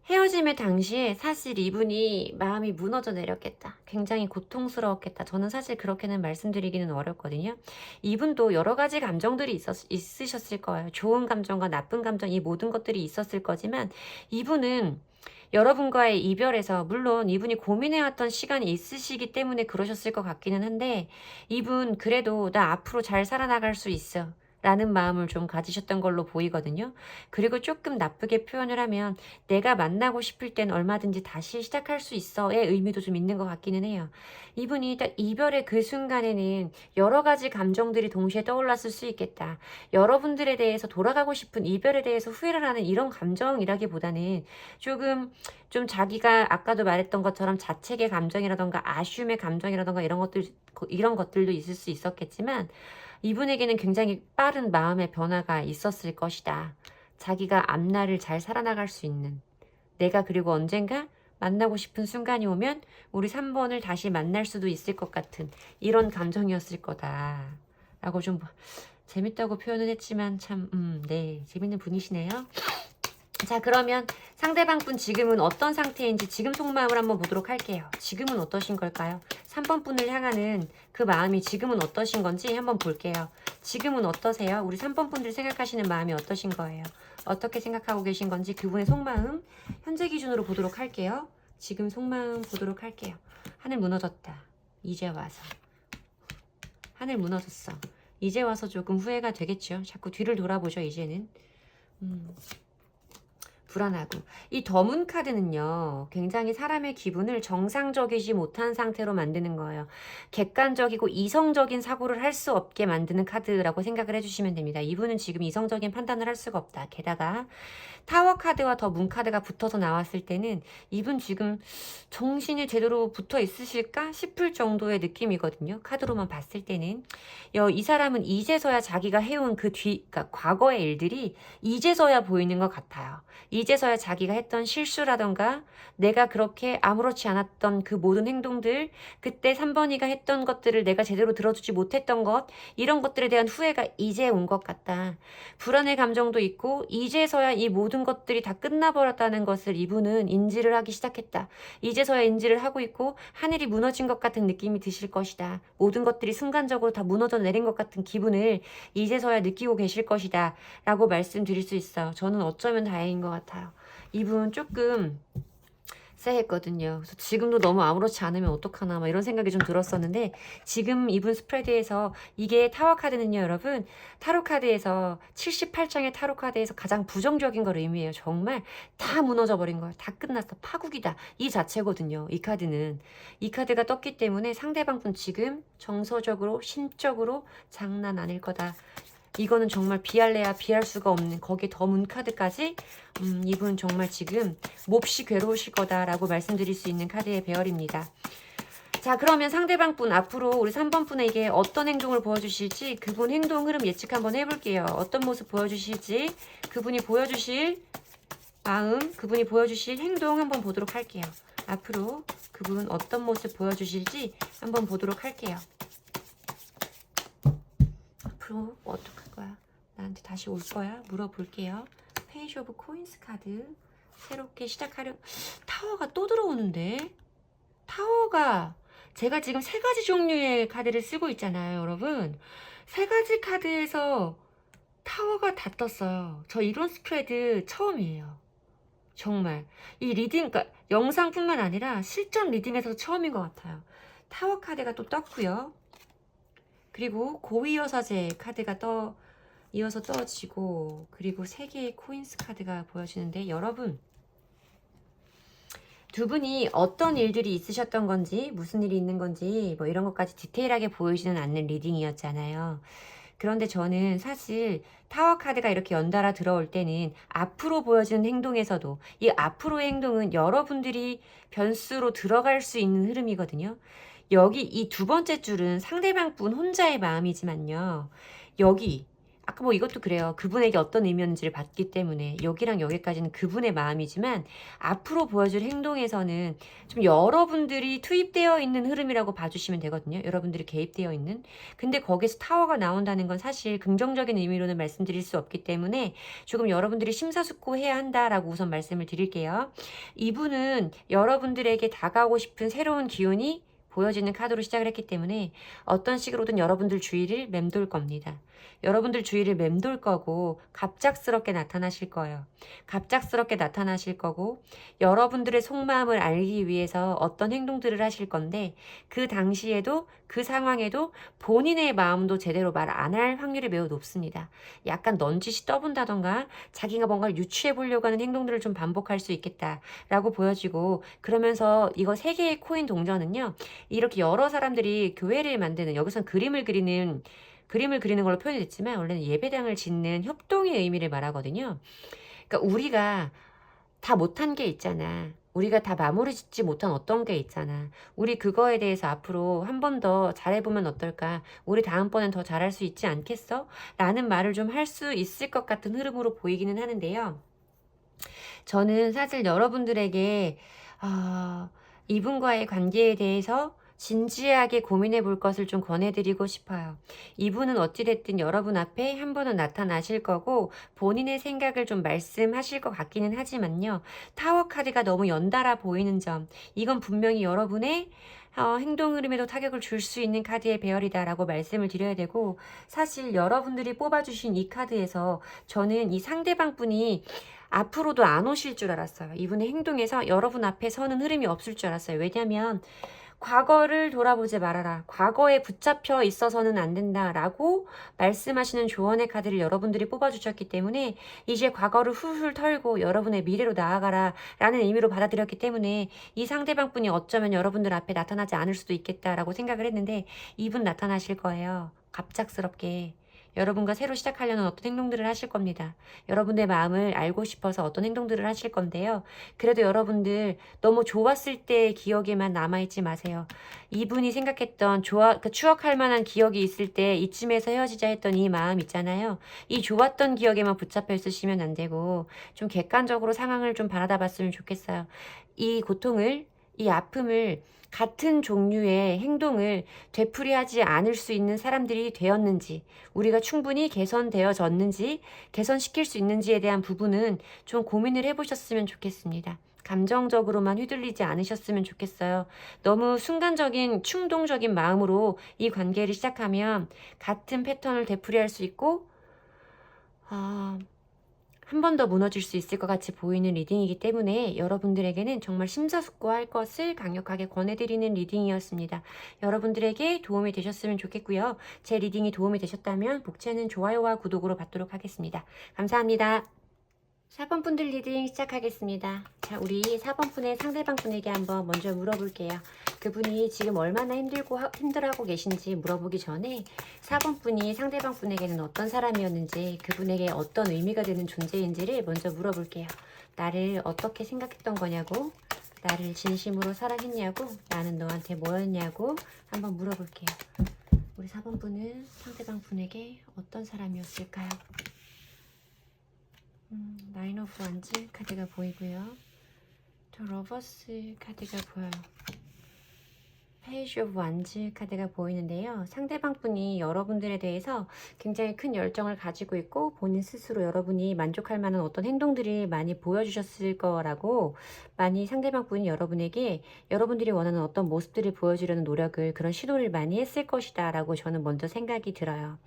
헤어짐의 당시에 사실 이분이 마음이 무너져 내렸겠다. 굉장히 고통스러웠겠다. 저는 사실 그렇게는 말씀드리기는 어렵거든요. 이분도 여러 가지 감정들이 있으셨을 거예요. 좋은 감정과 나쁜 감정, 이 모든 것들이 있었을 거지만, 이분은 여러분과의 이별에서, 물론 이분이 고민해왔던 시간이 있으시기 때문에 그러셨을 것 같기는 한데, 이분 그래도 나 앞으로 잘 살아나갈 수 있어 라는 마음을 좀 가지셨던 걸로 보이거든요. 그리고 조금 나쁘게 표현을 하면, 내가 만나고 싶을 땐 얼마든지 다시 시작할 수 있어의 의미도 좀 있는 것 같기는 해요. 이분이 딱 이별의 그 순간에는 여러 가지 감정들이 동시에 떠올랐을 수 있겠다. 여러분들에 대해서, 돌아가고 싶은 이별에 대해서 후회를 하는 이런 감정이라기보다는 조금 좀 자기가 아까도 말했던 것처럼 자책의 감정이라던가 아쉬움의 감정이라던가 이런 것들도 있을 수 있었겠지만, 이분에게는 굉장히 빠른 마음의 변화가 있었을 것이다. 자기가 앞날을 잘 살아나갈 수 있는, 내가 그리고 언젠가 만나고 싶은 순간이 오면 우리 3번을 다시 만날 수도 있을 것 같은 이런 감정이었을 거다 라고 좀 재밌다고 표현은 했지만 참 네, 재밌는 분이시네요. 자, 그러면 상대방 분 지금은 어떤 상태인지 지금 속마음을 한번 보도록 할게요. 지금은 어떠신 걸까요? 3번 분을 향하는 그 마음이 지금은 어떠신 건지 한번 볼게요. 지금은 어떠세요? 우리 3번 분들 생각하시는 마음이 어떠신 거예요? 어떻게 생각하고 계신 건지 그분의 속마음 현재 기준으로 보도록 할게요. 지금 속마음 보도록 할게요. 하늘 무너졌다. 이제 와서. 하늘 무너졌어. 이제 와서 조금 후회가 되겠죠. 자꾸 뒤를 돌아보죠, 이제는. 불안하고. 이 더문 카드는요, 굉장히 사람의 기분을 정상적이지 못한 상태로 만드는 거예요. 객관적이고 이성적인 사고를 할 수 없게 만드는 카드라고 생각을 해주시면 됩니다. 이분은 지금 이성적인 판단을 할 수가 없다. 게다가 타워 카드와 더 문 카드가 붙어서 나왔을 때는 이분 지금 정신이 제대로 붙어 있으실까 싶을 정도의 느낌이거든요. 카드로만 봤을 때는. 이 사람은 이제서야 자기가 해온 그러니까 과거의 일들이 이제서야 보이는 것 같아요. 이제서야 자기가 했던 실수라던가 내가 그렇게 아무렇지 않았던 그 모든 행동들, 그때 3번이가 했던 것들을 내가 제대로 들어주지 못했던 것, 이런 것들에 대한 후회가 이제 온 것 같다. 불안의 감정도 있고 이제서야 이 모든 것들이 다 끝나버렸다는 것을 이분은 인지를 하기 시작했다. 이제서야 인지를 하고 있고 하늘이 무너진 것 같은 느낌이 드실 것이다. 모든 것들이 순간적으로 다 무너져 내린 것 같은 기분을 이제서야 느끼고 계실 것이다 라고 말씀드릴 수 있어요. 저는 어쩌면 다행인 것 같아요. 이분 조금 쎄했거든요. 그래서 지금도 너무 아무렇지 않으면 어떡하나 막 이런 생각이 좀 들었었는데 지금 이분 스프레드에서 이게 타워 카드는요 여러분 타로 카드에서 78장의 타로 카드에서 가장 부정적인 걸 의미해요. 정말 다 무너져 버린 거야. 다 끝났어. 파국이다. 이 자체거든요. 이 카드는. 이 카드가 떴기 때문에 상대방 분 지금 정서적으로 심적으로 장난 아닐 거다. 이거는 정말 비할래야 비할 수가 없는 거기에 더 문카드까지 이분 정말 지금 몹시 괴로우실 거다라고 말씀드릴 수 있는 카드의 배열입니다. 자 그러면 상대방 분 앞으로 우리 3번 분에게 어떤 행동을 보여주실지 그분 행동 흐름 예측 한번 해볼게요. 어떤 모습 보여주실지 그분이 보여주실 마음 그분이 보여주실 행동 한번 보도록 할게요. 앞으로 그분 어떤 모습 보여주실지 한번 보도록 할게요. 앞으로 어떡할 거야? 나한테 다시 올 거야? 물어볼게요. 페이지 오브 코인스 카드 새롭게 시작하려 타워가 또 들어오는데 타워가 제가 지금 3가지 종류의 카드를 쓰고 있잖아요 여러분. 3가지 카드에서 타워가 다 떴어요. 저 이런 스프레드 처음이에요. 정말 이 리딩 그러니까 영상뿐만 아니라 실전 리딩에서 처음인 것 같아요. 타워 카드가 또 떴고요. 그리고 고위여사제 카드가 이어서 떠지고 그리고 3개의 코인스 카드가 보여지는데 여러분 두 분이 어떤 일들이 있으셨던 건지 무슨 일이 있는 건지 뭐 이런 것까지 디테일하게 보이지는 않는 리딩이었잖아요. 그런데 저는 사실 타워 카드가 이렇게 연달아 들어올 때는 앞으로 보여지는 행동에서도 이 앞으로의 행동은 여러분들이 변수로 들어갈 수 있는 흐름이거든요. 여기 이 2번째 줄은 상대방 분 혼자의 마음이지만요. 여기 아까 뭐 이것도 그래요. 그분에게 어떤 의미였는지를 봤기 때문에 여기랑 여기까지는 그분의 마음이지만 앞으로 보여줄 행동에서는 좀 여러분들이 투입되어 있는 흐름이라고 봐주시면 되거든요. 여러분들이 개입되어 있는. 근데 거기서 타워가 나온다는 건 사실 긍정적인 의미로는 말씀드릴 수 없기 때문에 조금 여러분들이 심사숙고해야 한다라고 우선 말씀을 드릴게요. 이분은 여러분들에게 다가오고 싶은 새로운 기운이 보여지는 카드로 시작을 했기 때문에 어떤 식으로든 여러분들 주위를 맴돌 겁니다. 여러분들 주위를 맴돌 거고 갑작스럽게 나타나실 거예요. 갑작스럽게 나타나실 거고 여러분들의 속마음을 알기 위해서 어떤 행동들을 하실 건데 그 당시에도 그 상황에도 본인의 마음도 제대로 말 안 할 확률이 매우 높습니다. 약간 넌지시 떠본다던가 자기가 뭔가를 유추해 보려고 하는 행동들을 좀 반복할 수 있겠다라고 보여지고 그러면서 이거 3개의 코인 동전은요. 이렇게 여러 사람들이 교회를 만드는 여기선 그림을 그리는 걸로 표현이 됐지만 원래는 예배당을 짓는 협동의 의미를 말하거든요. 그러니까 우리가 다 못한 게 있잖아. 우리가 다 마무리 짓지 못한 어떤 게 있잖아. 우리 그거에 대해서 앞으로 한 번 더 잘해보면 어떨까? 우리 다음번엔 더 잘할 수 있지 않겠어? 라는 말을 좀 할 수 있을 것 같은 흐름으로 보이기는 하는데요. 저는 사실 여러분들에게 이분과의 관계에 대해서 진지하게 고민해 볼 것을 좀 권해드리고 싶어요. 이분은 어찌됐든 여러분 앞에 한 번은 나타나실 거고 본인의 생각을 좀 말씀하실 것 같기는 하지만요. 타워 카드가 너무 연달아 보이는 점 이건 분명히 여러분의 행동 흐름에도 타격을 줄 수 있는 카드의 배열이다라고 말씀을 드려야 되고 사실 여러분들이 뽑아주신 이 카드에서 저는 이 상대방 분이 앞으로도 안 오실 줄 알았어요. 이분의 행동에서 여러분 앞에 서는 흐름이 없을 줄 알았어요. 왜냐하면 과거를 돌아보지 말아라. 과거에 붙잡혀 있어서는 안 된다라고 말씀하시는 조언의 카드를 여러분들이 뽑아주셨기 때문에 이제 과거를 훌훌 털고 여러분의 미래로 나아가라 라는 의미로 받아들였기 때문에 이 상대방 분이 어쩌면 여러분들 앞에 나타나지 않을 수도 있겠다라고 생각을 했는데 이분 나타나실 거예요. 갑작스럽게. 여러분과 새로 시작하려는 어떤 행동들을 하실 겁니다. 여러분의 마음을 알고 싶어서 어떤 행동들을 하실 건데요. 그래도 여러분들 너무 좋았을 때의 기억에만 남아있지 마세요. 이분이 생각했던 추억할 만한 기억이 있을 때 이쯤에서 헤어지자 했던 이 마음 있잖아요. 이 좋았던 기억에만 붙잡혀 있으시면 안 되고 좀 객관적으로 상황을 좀 바라다 봤으면 좋겠어요. 이 고통을 이 아픔을 같은 종류의 행동을 되풀이하지 않을 수 있는 사람들이 되었는지 우리가 충분히 개선되어졌는지 개선시킬 수 있는지에 대한 부분은 좀 고민을 해보셨으면 좋겠습니다. 감정적으로만 휘둘리지 않으셨으면 좋겠어요. 너무 순간적인 충동적인 마음으로 이 관계를 시작하면 같은 패턴을 되풀이할 수 있고 한 번 더 무너질 수 있을 것 같이 보이는 리딩이기 때문에 여러분들에게는 정말 심사숙고할 것을 강력하게 권해드리는 리딩이었습니다. 여러분들에게 도움이 되셨으면 좋겠고요. 제 리딩이 도움이 되셨다면 복채는 좋아요와 구독으로 받도록 하겠습니다. 감사합니다. 4번 분들 리딩 시작하겠습니다. 자, 우리 4번 분의 상대방 분에게 한번 먼저 물어볼게요. 그분이 지금 얼마나 힘들어하고 계신지 물어보기 전에 4번 분이 상대방 분에게는 어떤 사람이었는지, 그분에게 어떤 의미가 되는 존재인지를 먼저 물어볼게요. 나를 어떻게 생각했던 거냐고, 나를 진심으로 사랑했냐고, 나는 너한테 뭐였냐고 한번 물어볼게요. 우리 4번 분은 상대방 분에게 어떤 사람이었을까요? 나인 오브 완즈 카드가 보이고요. 저 러버스 카드가 보여요. 페이지 오브 완즈 카드가 보이는데요. 상대방 분이 여러분들에 대해서 굉장히 큰 열정을 가지고 있고 본인 스스로 여러분이 만족할 만한 어떤 행동들을 많이 보여주셨을 거라고, 많이 상대방 분이 여러분에게 여러분들이 원하는 어떤 모습들을 보여주려는 노력을, 그런 시도를 많이 했을 것이다 라고 저는 먼저 생각이 들어요.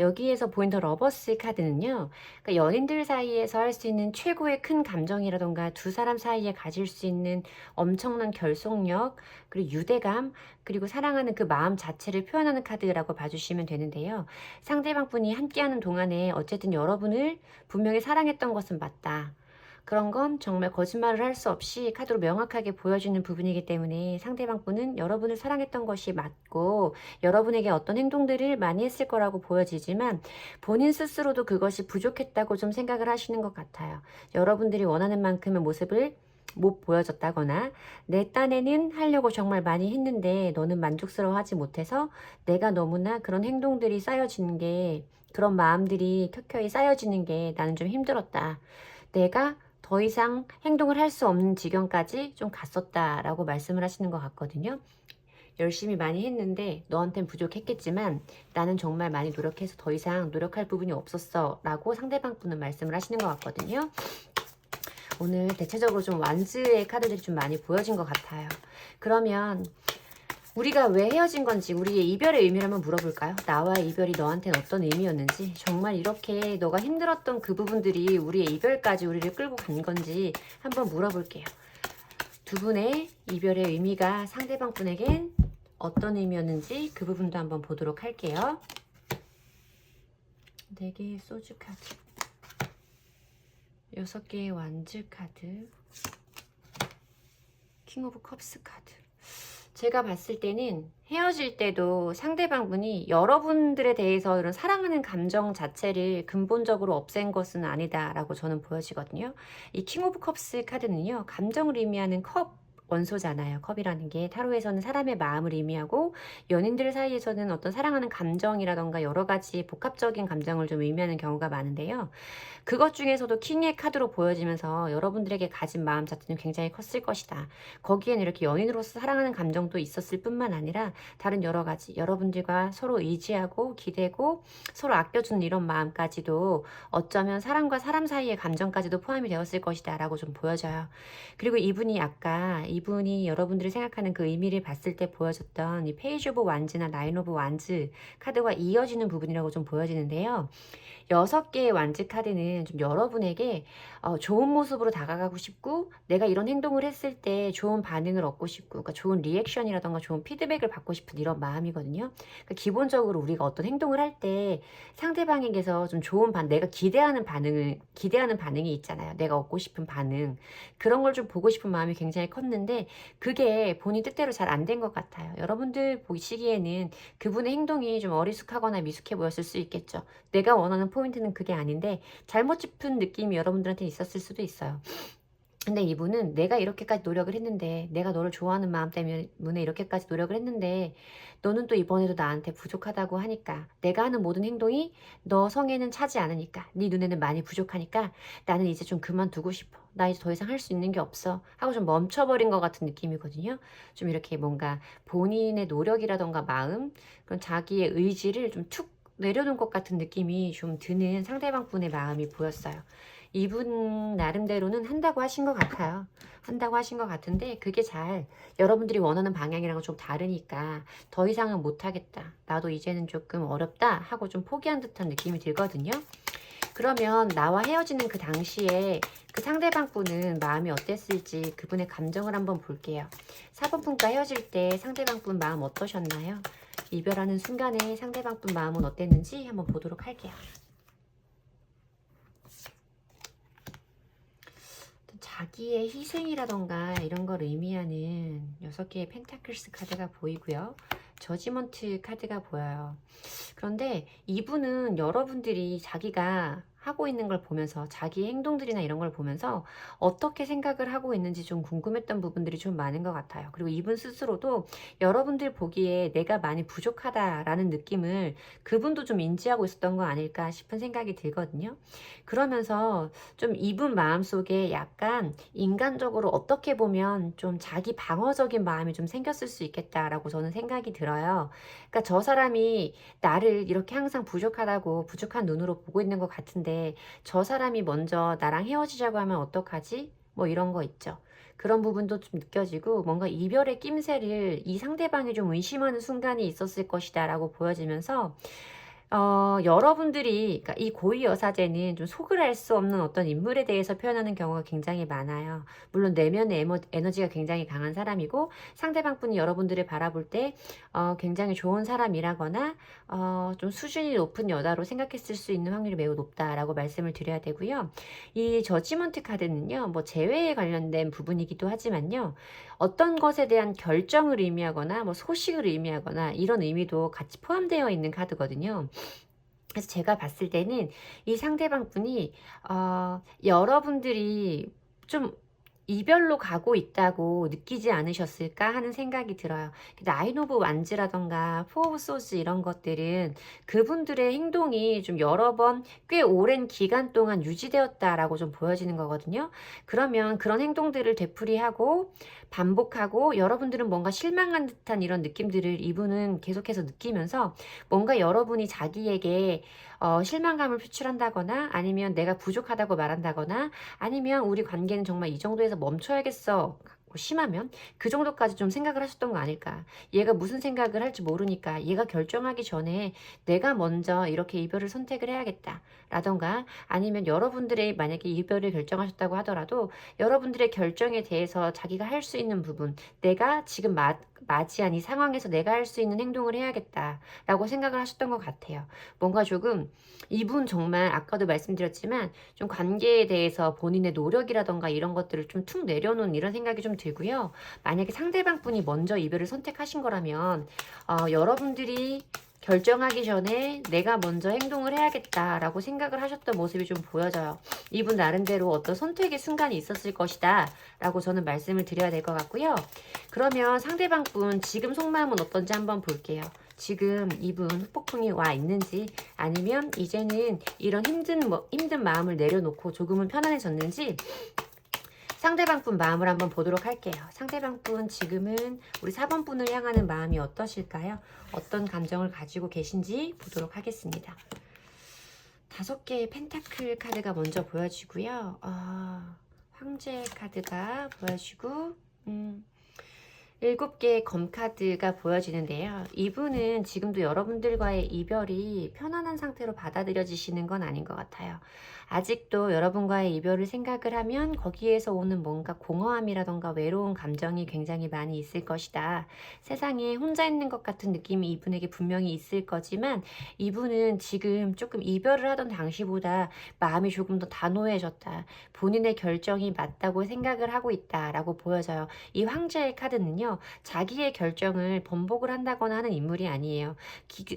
여기에서 보이는 러버스 카드는요, 그러니까 연인들 사이에서 할 수 있는 최고의 큰 감정이라던가 두 사람 사이에 가질 수 있는 엄청난 결속력, 그리고 유대감, 그리고 사랑하는 그 마음 자체를 표현하는 카드라고 봐주시면 되는데요. 상대방 분이 함께하는 동안에 어쨌든 여러분을 분명히 사랑했던 것은 맞다. 그런 건 정말 거짓말을 할 수 없이 카드로 명확하게 보여주는 부분이기 때문에 상대방 분은 여러분을 사랑했던 것이 맞고 여러분에게 어떤 행동들을 많이 했을 거라고 보여지지만 본인 스스로도 그것이 부족했다고 좀 생각을 하시는 것 같아요. 여러분들이 원하는 만큼의 모습을 못 보여줬다거나, 내 딴에는 하려고 정말 많이 했는데 너는 만족스러워하지 못해서 내가 너무나 그런 행동들이 쌓여지는 게, 그런 마음들이 켜켜이 쌓여지는 게 나는 좀 힘들었다. 내가 더 이상 행동을 할 수 없는 지경까지 좀 갔었다라고 말씀을 하시는 것 같거든요. 열심히 많이 했는데 너한텐 부족했겠지만 나는 정말 많이 노력해서 더 이상 노력할 부분이 없었어 라고 상대방 분은 말씀을 하시는 것 같거든요. 오늘 대체적으로 좀 완즈의 카드들이 좀 많이 보여진 것 같아요. 그러면 우리가 왜 헤어진 건지, 우리의 이별의 의미를 한번 물어볼까요? 나와의 이별이 너한테는 어떤 의미였는지, 정말 이렇게 너가 힘들었던 그 부분들이 우리의 이별까지 우리를 끌고 간 건지 한번 물어볼게요. 두 분의 이별의 의미가 상대방 분에겐 어떤 의미였는지 그 부분도 한번 보도록 할게요. 4개의 소주 카드, 6개의 완즈 카드, 킹 오브 컵스 카드. 제가 봤을 때는 헤어질 때도 상대방 분이 여러분들에 대해서 이런 사랑하는 감정 자체를 근본적으로 없앤 것은 아니다라고 저는 보여지거든요. 이 킹 오브 컵스 카드는요, 감정을 의미하는 컵 원소잖아요. 컵이라는 게 타로에서는 사람의 마음을 의미하고 연인들 사이에서는 어떤 사랑하는 감정이라던가 여러 가지 복합적인 감정을 좀 의미하는 경우가 많은데요. 그것 중에서도 킹의 카드로 보여지면서 여러분들에게 가진 마음 자체는 굉장히 컸을 것이다. 거기엔 이렇게 연인으로서 사랑하는 감정도 있었을 뿐만 아니라 다른 여러 가지, 여러분들과 서로 의지하고 기대고 서로 아껴주는 이런 마음까지도 어쩌면 사람과 사람 사이의 감정까지도 포함이 되었을 것이다 라고 좀 보여져요. 그리고 이분이 여러분들이 생각하는 그 의미를 봤을 때 보여졌던 이 페이지 오브 완즈나 나인 오브 완즈 카드와 이어지는 부분이라고 좀 보여지는데요. 6개의 완즈 카드는 좀 여러분에게 좋은 모습으로 다가가고 싶고, 내가 이런 행동을 했을 때 좋은 반응을 얻고 싶고, 그러니까 좋은 리액션이라던가 좋은 피드백을 받고 싶은 이런 마음이거든요. 그러니까 기본적으로 우리가 어떤 행동을 할 때 상대방에게서 좀 좋은 내가 기대하는 반응이 있잖아요. 내가 얻고 싶은 반응. 그런 걸 좀 보고 싶은 마음이 굉장히 컸는데 그게 본인 뜻대로 잘 안 된 것 같아요. 여러분들 보시기에는 그분의 행동이 좀 어리숙하거나 미숙해 보였을 수 있겠죠. 내가 원하는 포인트는 그게 아닌데 잘못 짚은 느낌이 여러분들한테 있었을 수도 있어요. 근데 이분은 내가 이렇게까지 노력을 했는데, 내가 너를 좋아하는 마음 때문에 이렇게까지 노력을 했는데 너는 또 이번에도 나한테 부족하다고 하니까, 내가 하는 모든 행동이 너 성에는 차지 않으니까, 네 눈에는 많이 부족하니까 나는 이제 좀 그만두고 싶어. 나 이제 더 이상 할 수 있는 게 없어 하고 좀 멈춰버린 것 같은 느낌이거든요. 좀 이렇게 뭔가 본인의 노력이라던가 마음, 그런 자기의 의지를 좀 툭 내려놓은 것 같은 느낌이 좀 드는 상대방 분의 마음이 보였어요. 이분 나름대로는 한다고 하신 것 같아요. 한다고 하신 것 같은데 그게 잘 여러분들이 원하는 방향이랑은 좀 다르니까 더 이상은 못하겠다, 나도 이제는 조금 어렵다 하고 좀 포기한 듯한 느낌이 들거든요. 그러면 나와 헤어지는 그 당시에 그 상대방 분은 마음이 어땠을지 그분의 감정을 한번 볼게요. 4번 분과 헤어질 때 상대방 분 마음 어떠셨나요? 이별하는 순간에 상대방 분 마음은 어땠는지 한번 보도록 할게요. 자기의 희생이라던가 이런 걸 의미하는 6개의 펜타클스 카드가 보이고요. 저지먼트 카드가 보여요. 그런데 이분은 여러분들이 자기가 하고 있는 걸 보면서 자기의 행동들이나 이런 걸 보면서 어떻게 생각을 하고 있는지 좀 궁금했던 부분들이 좀 많은 것 같아요. 그리고 이분 스스로도 여러분들 보기에 내가 많이 부족하다라는 느낌을 그분도 좀 인지하고 있었던 거 아닐까 싶은 생각이 들거든요. 그러면서 좀 이분 마음속에 약간 인간적으로 어떻게 보면 좀 자기 방어적인 마음이 좀 생겼을 수 있겠다라고 저는 생각이 들어요. 그러니까 저 사람이 나를 이렇게 항상 부족하다고 부족한 눈으로 보고 있는 것 같은데 저 사람이 먼저 나랑 헤어지자고 하면 어떡하지? 뭐 이런 거 있죠. 그런 부분도 좀 느껴지고 뭔가 이별의 낌새를 이 상대방이 좀 의심하는 순간이 있었을 것이다 라고 보여지면서 여러분들이, 그러니까 이 고위 여사제는 좀 속을 알 수 없는 어떤 인물에 대해서 표현하는 경우가 굉장히 많아요. 물론 내면의 에너지가 굉장히 강한 사람이고 상대방 분이 여러분들을 바라볼 때 굉장히 좋은 사람이라거나 좀 수준이 높은 여자로 생각했을 수 있는 확률이 매우 높다라고 말씀을 드려야 되고요. 이 저지먼트 카드는요, 뭐 재회에 관련된 부분이기도 하지만요, 어떤 것에 대한 결정을 의미하거나 뭐 소식을 의미하거나 이런 의미도 같이 포함되어 있는 카드거든요. 그래서 제가 봤을 때는 이 상대방 분이 여러분들이 좀 이별로 가고 있다고 느끼지 않으셨을까 하는 생각이 들어요. 나인 오브 완즈라던가 포 오브 소스 이런 것들은 그분들의 행동이 좀 여러 번 꽤 오랜 기간 동안 유지되었다라고 좀 보여지는 거거든요. 그러면 그런 행동들을 되풀이하고 반복하고 여러분들은 뭔가 실망한 듯한 이런 느낌들을 이분은 계속해서 느끼면서 뭔가 여러분이 자기에게 실망감을 표출한다거나 아니면 내가 부족하다고 말한다거나 아니면 우리 관계는 정말 이 정도에서 멈춰야겠어. 심하면 그 정도까지 좀 생각을 하셨던 거 아닐까. 얘가 무슨 생각을 할지 모르니까 얘가 결정하기 전에 내가 먼저 이렇게 이별을 선택을 해야겠다. 라던가 아니면 여러분들의 만약에 이별을 결정하셨다고 하더라도 여러분들의 결정에 대해서 자기가 할 수 있는 부분, 내가 지금 맞이한 이 상황에서 내가 할 수 있는 행동을 해야겠다라고 생각을 하셨던 것 같아요. 뭔가 조금 이분 정말 아까도 말씀드렸지만 좀 관계에 대해서 본인의 노력이라던가 이런 것들을 좀 툭 내려놓은 이런 생각이 좀 들고요. 만약에 상대방 분이 먼저 이별을 선택하신 거라면 여러분들이 결정하기 전에 내가 먼저 행동을 해야겠다라고 생각을 하셨던 모습이 좀 보여져요. 이분 나름대로 어떤 선택의 순간이 있었을 것이다 라고 저는 말씀을 드려야 될 것 같고요. 그러면 상대방 분 지금 속마음은 어떤지 한번 볼게요. 지금 이분 후폭풍이 와 있는지 아니면 이제는 이런 힘든 마음을 내려놓고 조금은 편안해졌는지 상대방 분 마음을 한번 보도록 할게요. 상대방 분 지금은 우리 4번 분을 향하는 마음이 어떠실까요? 어떤 감정을 가지고 계신지 보도록 하겠습니다. 5개의 펜타클 카드가 먼저 보여지고요. 황제 카드가 보여지고 7개의 검 카드가 보여지는데요. 이분은 지금도 여러분들과의 이별이 편안한 상태로 받아들여지시는 건 아닌 것 같아요. 아직도 여러분과의 이별을 생각을 하면 거기에서 오는 뭔가 공허함이라던가 외로운 감정이 굉장히 많이 있을 것이다. 세상에 혼자 있는 것 같은 느낌이 이분에게 분명히 있을 거지만 이분은 지금 조금 이별을 하던 당시보다 마음이 조금 더 단호해졌다. 본인의 결정이 맞다고 생각을 하고 있다라고 보여져요. 이 황제의 카드는요. 자기의 결정을 번복을 한다거나 하는 인물이 아니에요.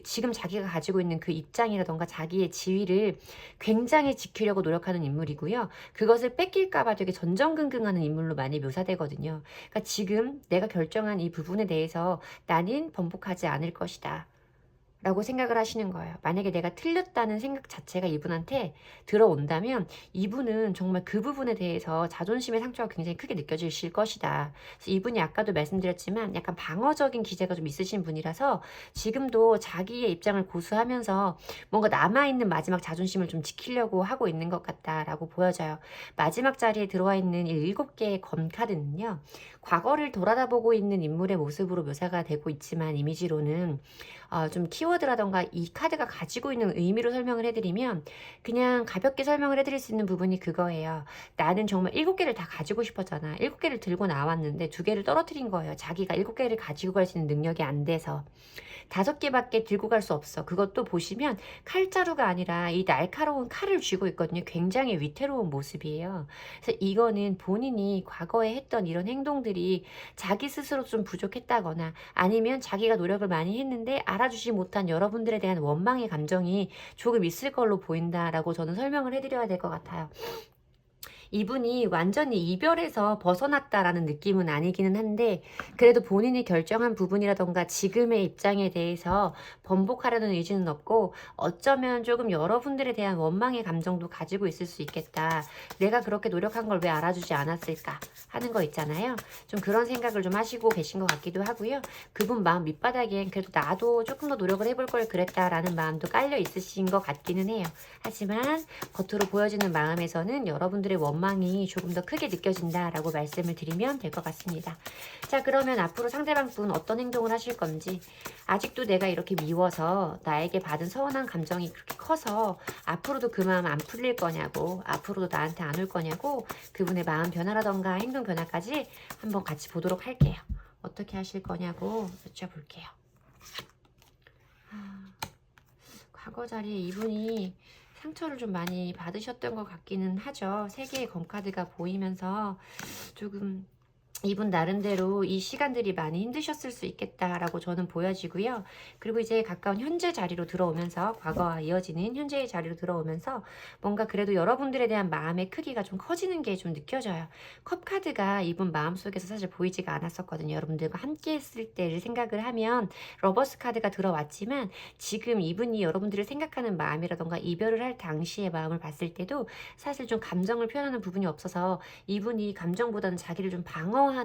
지금 자기가 가지고 있는 그 입장이라던가 자기의 지위를 굉장히 지키려고 노력하는 인물이고요. 그것을 뺏길까봐 되게 전전긍긍하는 인물로 많이 묘사되거든요. 그러니까 지금 내가 결정한 이 부분에 대해서 나는 번복하지 않을 것이다. 라고 생각을 하시는 거예요. 만약에 내가 틀렸다는 생각 자체가 이분한테 들어온다면 이분은 정말 그 부분에 대해서 자존심의 상처가 굉장히 크게 느껴지실 것이다. 그래서 이분이 아까도 말씀드렸지만 약간 방어적인 기제가 좀 있으신 분이라서 지금도 자기의 입장을 고수하면서 뭔가 남아있는 마지막 자존심을 좀 지키려고 하고 있는 것 같다라고 보여져요. 마지막 자리에 들어와 있는 이 7개의 검 카드는요. 과거를 돌아다보고 있는 인물의 모습으로 묘사가 되고 있지만 이미지로는 좀 키워 키워드라던가 이 카드가 가지고 있는 의미로 설명을 해드리면 그냥 가볍게 설명을 해드릴 수 있는 부분이 그거예요. 나는 정말 7개를 다 가지고 싶었잖아. 7개를 들고 나왔는데 2개를 떨어뜨린 거예요. 자기가 7개를 가지고 갈 수 있는 능력이 안 돼서. 5개밖에 들고 갈 수 없어. 그것도 보시면 칼자루가 아니라 이 날카로운 칼을 쥐고 있거든요. 굉장히 위태로운 모습이에요. 그래서 이거는 본인이 과거에 했던 이런 행동들이 자기 스스로 좀 부족했다거나 아니면 자기가 노력을 많이 했는데 알아주지 못한 여러분들에 대한 원망의 감정이 조금 있을 걸로 보인다라고 저는 설명을 해드려야 될 것 같아요. 이분이 완전히 이별에서 벗어났다라는 느낌은 아니기는 한데 그래도 본인이 결정한 부분이라던가 지금의 입장에 대해서 번복하려는 의지는 없고 어쩌면 조금 여러분들에 대한 원망의 감정도 가지고 있을 수 있겠다. 내가 그렇게 노력한 걸 왜 알아주지 않았을까 하는 거 있잖아요. 좀 그런 생각을 좀 하시고 계신 것 같기도 하고요. 그분 마음 밑바닥엔 그래도 나도 조금 더 노력을 해볼 걸 그랬다라는 마음도 깔려 있으신 것 같기는 해요. 하지만 겉으로 보여지는 마음에서는 여러분들의 원망이 조금 더 크게 느껴진다라고 말씀을 드리면 될 것 같습니다. 자, 그러면 앞으로 상대방 분 어떤 행동을 하실 건지, 아직도 내가 이렇게 미워서 나에게 받은 서운한 감정이 그렇게 커서 앞으로도 그 마음 안 풀릴 거냐고, 앞으로도 나한테 안 올 거냐고, 그분의 마음 변화라던가 행동 변화까지 한번 같이 보도록 할게요. 어떻게 하실 거냐고 여쭤볼게요. 과거 자리에 이분이 상처를 좀 많이 받으셨던 것 같기는 하죠. 3개의 검카드가 보이면서 조금 이분 나름대로 이 시간들이 많이 힘드셨을 수 있겠다라고 저는 보여지고요. 그리고 이제 가까운 현재 자리로 들어오면서 과거와 이어지는 현재의 자리로 들어오면서 뭔가 그래도 여러분들에 대한 마음의 크기가 좀 커지는 게 좀 느껴져요. 컵카드가 이분 마음속에서 사실 보이지가 않았었거든요. 여러분들과 함께 했을 때를 생각을 하면 러버스 카드가 들어왔지만 지금 이분이 여러분들을 생각하는 마음이라던가 이별을 할 당시의 마음을 봤을 때도 사실 좀 감정을 표현하는 부분이 없어서 이분이 감정보다는 자기를 좀 방어하는데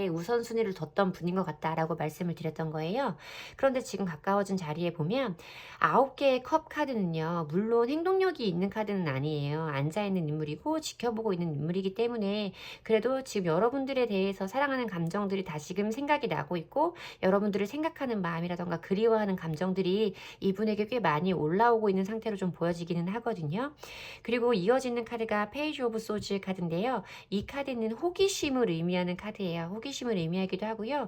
우선순위를 뒀던 분인 것 같다라고 말씀을 드렸던 거예요. 그런데 지금 가까워진 자리에 보면 9개의 컵 카드는요. 물론 행동력이 있는 카드는 아니에요. 앉아있는 인물이고 지켜보고 있는 인물이기 때문에 그래도 지금 여러분들에 대해서 사랑하는 감정들이 다시금 생각이 나고 있고 여러분들을 생각하는 마음이라던가 그리워하는 감정들이 이분에게 꽤 많이 올라오고 있는 상태로 좀 보여지기는 하거든요. 그리고 이어지는 카드가 페이지 오브 소즈 카드인데요. 이 카드는 호기심을 의미하는 카드예요. 호기심을 의미하기도 하고요.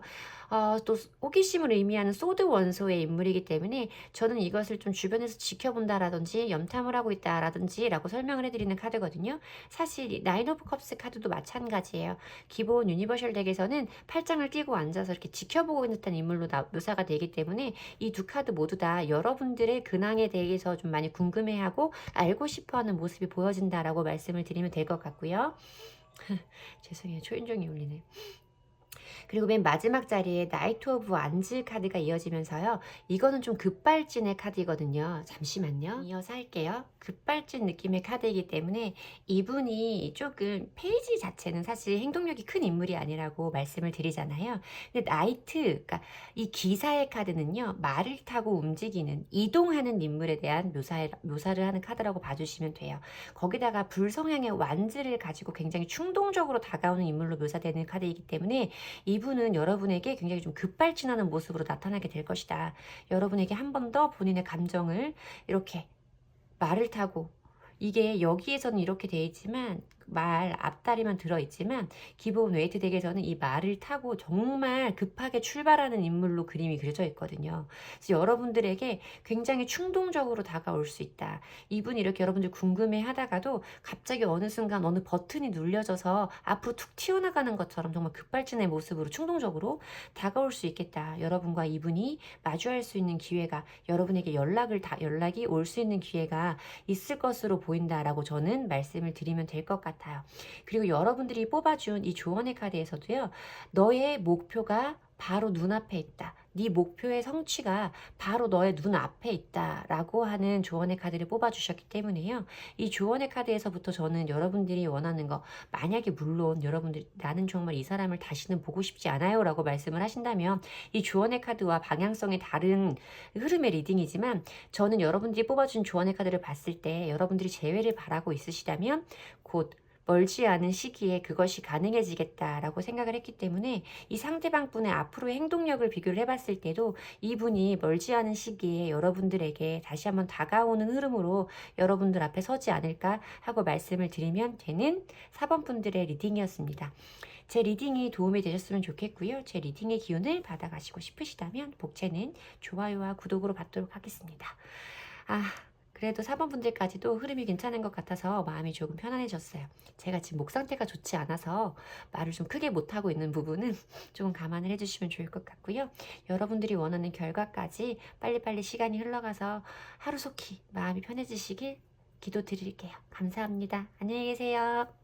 또 호기심을 의미하는 소드 원소의 인물이기 때문에 저는 이것을 좀 주변에서 지켜본다라든지 염탐을 하고 있다라든지 라고 설명을 해드리는 카드거든요. 사실 나인 오브 컵스 카드도 마찬가지예요. 기본 유니버셜 덱에서는 팔짱을 끼고 앉아서 이렇게 지켜보고 있는 듯한 인물로 묘사가 되기 때문에 이 두 카드 모두 다 여러분들의 근황에 대해서 좀 많이 궁금해하고 알고 싶어하는 모습이 보여진다라고 말씀을 드리면 될 것 같고요. 죄송해요. 초인종이 울리네. 그리고 맨 마지막 자리에 나이트 오브 안즈 카드가 이어지면서요. 이거는 좀 급발진의 카드거든요. 잠시만요. 이어서 할게요. 급발진 느낌의 카드이기 때문에 이분이 조금 페이지 자체는 사실 행동력이 큰 인물이 아니라고 말씀을 드리잖아요. 근데 나이트, 그러니까 이 기사의 카드는요. 말을 타고 움직이는, 이동하는 인물에 대한 묘사를 하는 카드라고 봐주시면 돼요. 거기다가 불성향의 완즈를 가지고 굉장히 충동적으로 다가오는 인물로 묘사되는 카드이기 때문에 이분은 여러분에게 굉장히 좀 급발진하는 모습으로 나타나게 될 것이다. 여러분에게 한 번 더 본인의 감정을 이렇게 말을 타고, 이게 여기에서는 이렇게 되어 있지만 말 앞다리만 들어있지만 기본 웨이트 덱에서는 이 말을 타고 정말 급하게 출발하는 인물로 그림이 그려져 있거든요. 그래서 여러분들에게 굉장히 충동적으로 다가올 수 있다. 이분이 이렇게 여러분들 궁금해 하다가도 갑자기 어느 순간 어느 버튼이 눌려져서 앞으로 툭 튀어나가는 것처럼 정말 급발진의 모습으로 충동적으로 다가올 수 있겠다. 여러분과 이분이 마주할 수 있는 기회가, 여러분에게 연락이 올 수 있는 기회가 있을 것으로 보인다라고 저는 말씀을 드리면 될 것 같아요. 그리고 여러분들이 뽑아준 이 조언의 카드에서도요. 너의 목표가 바로 눈앞에 있다. 네 목표의 성취가 바로 너의 눈앞에 있다라고 하는 조언의 카드를 뽑아주셨기 때문에요. 이 조언의 카드에서부터 저는 여러분들이 원하는 거, 만약에 물론 여러분들이 나는 정말 이 사람을 다시는 보고 싶지 않아요 라고 말씀을 하신다면 이 조언의 카드와 방향성이 다른 흐름의 리딩이지만 저는 여러분들이 뽑아준 조언의 카드를 봤을 때 여러분들이 재회를 바라고 있으시다면 곧 멀지 않은 시기에 그것이 가능해지겠다라고 생각을 했기 때문에 이 상대방 분의 앞으로의 행동력을 비교를 해봤을 때도 이분이 멀지 않은 시기에 여러분들에게 다시 한번 다가오는 흐름으로 여러분들 앞에 서지 않을까 하고 말씀을 드리면 되는 4번 분들의 리딩이었습니다. 제 리딩이 도움이 되셨으면 좋겠고요. 제 리딩의 기운을 받아가시고 싶으시다면 복채는 좋아요와 구독으로 받도록 하겠습니다. 그래도 4번 분들까지도 흐름이 괜찮은 것 같아서 마음이 조금 편안해졌어요. 제가 지금 목 상태가 좋지 않아서 말을 좀 크게 못하고 있는 부분은 조금 감안을 해주시면 좋을 것 같고요. 여러분들이 원하는 결과까지 빨리빨리 시간이 흘러가서 하루속히 마음이 편해지시길 기도드릴게요. 감사합니다. 안녕히 계세요.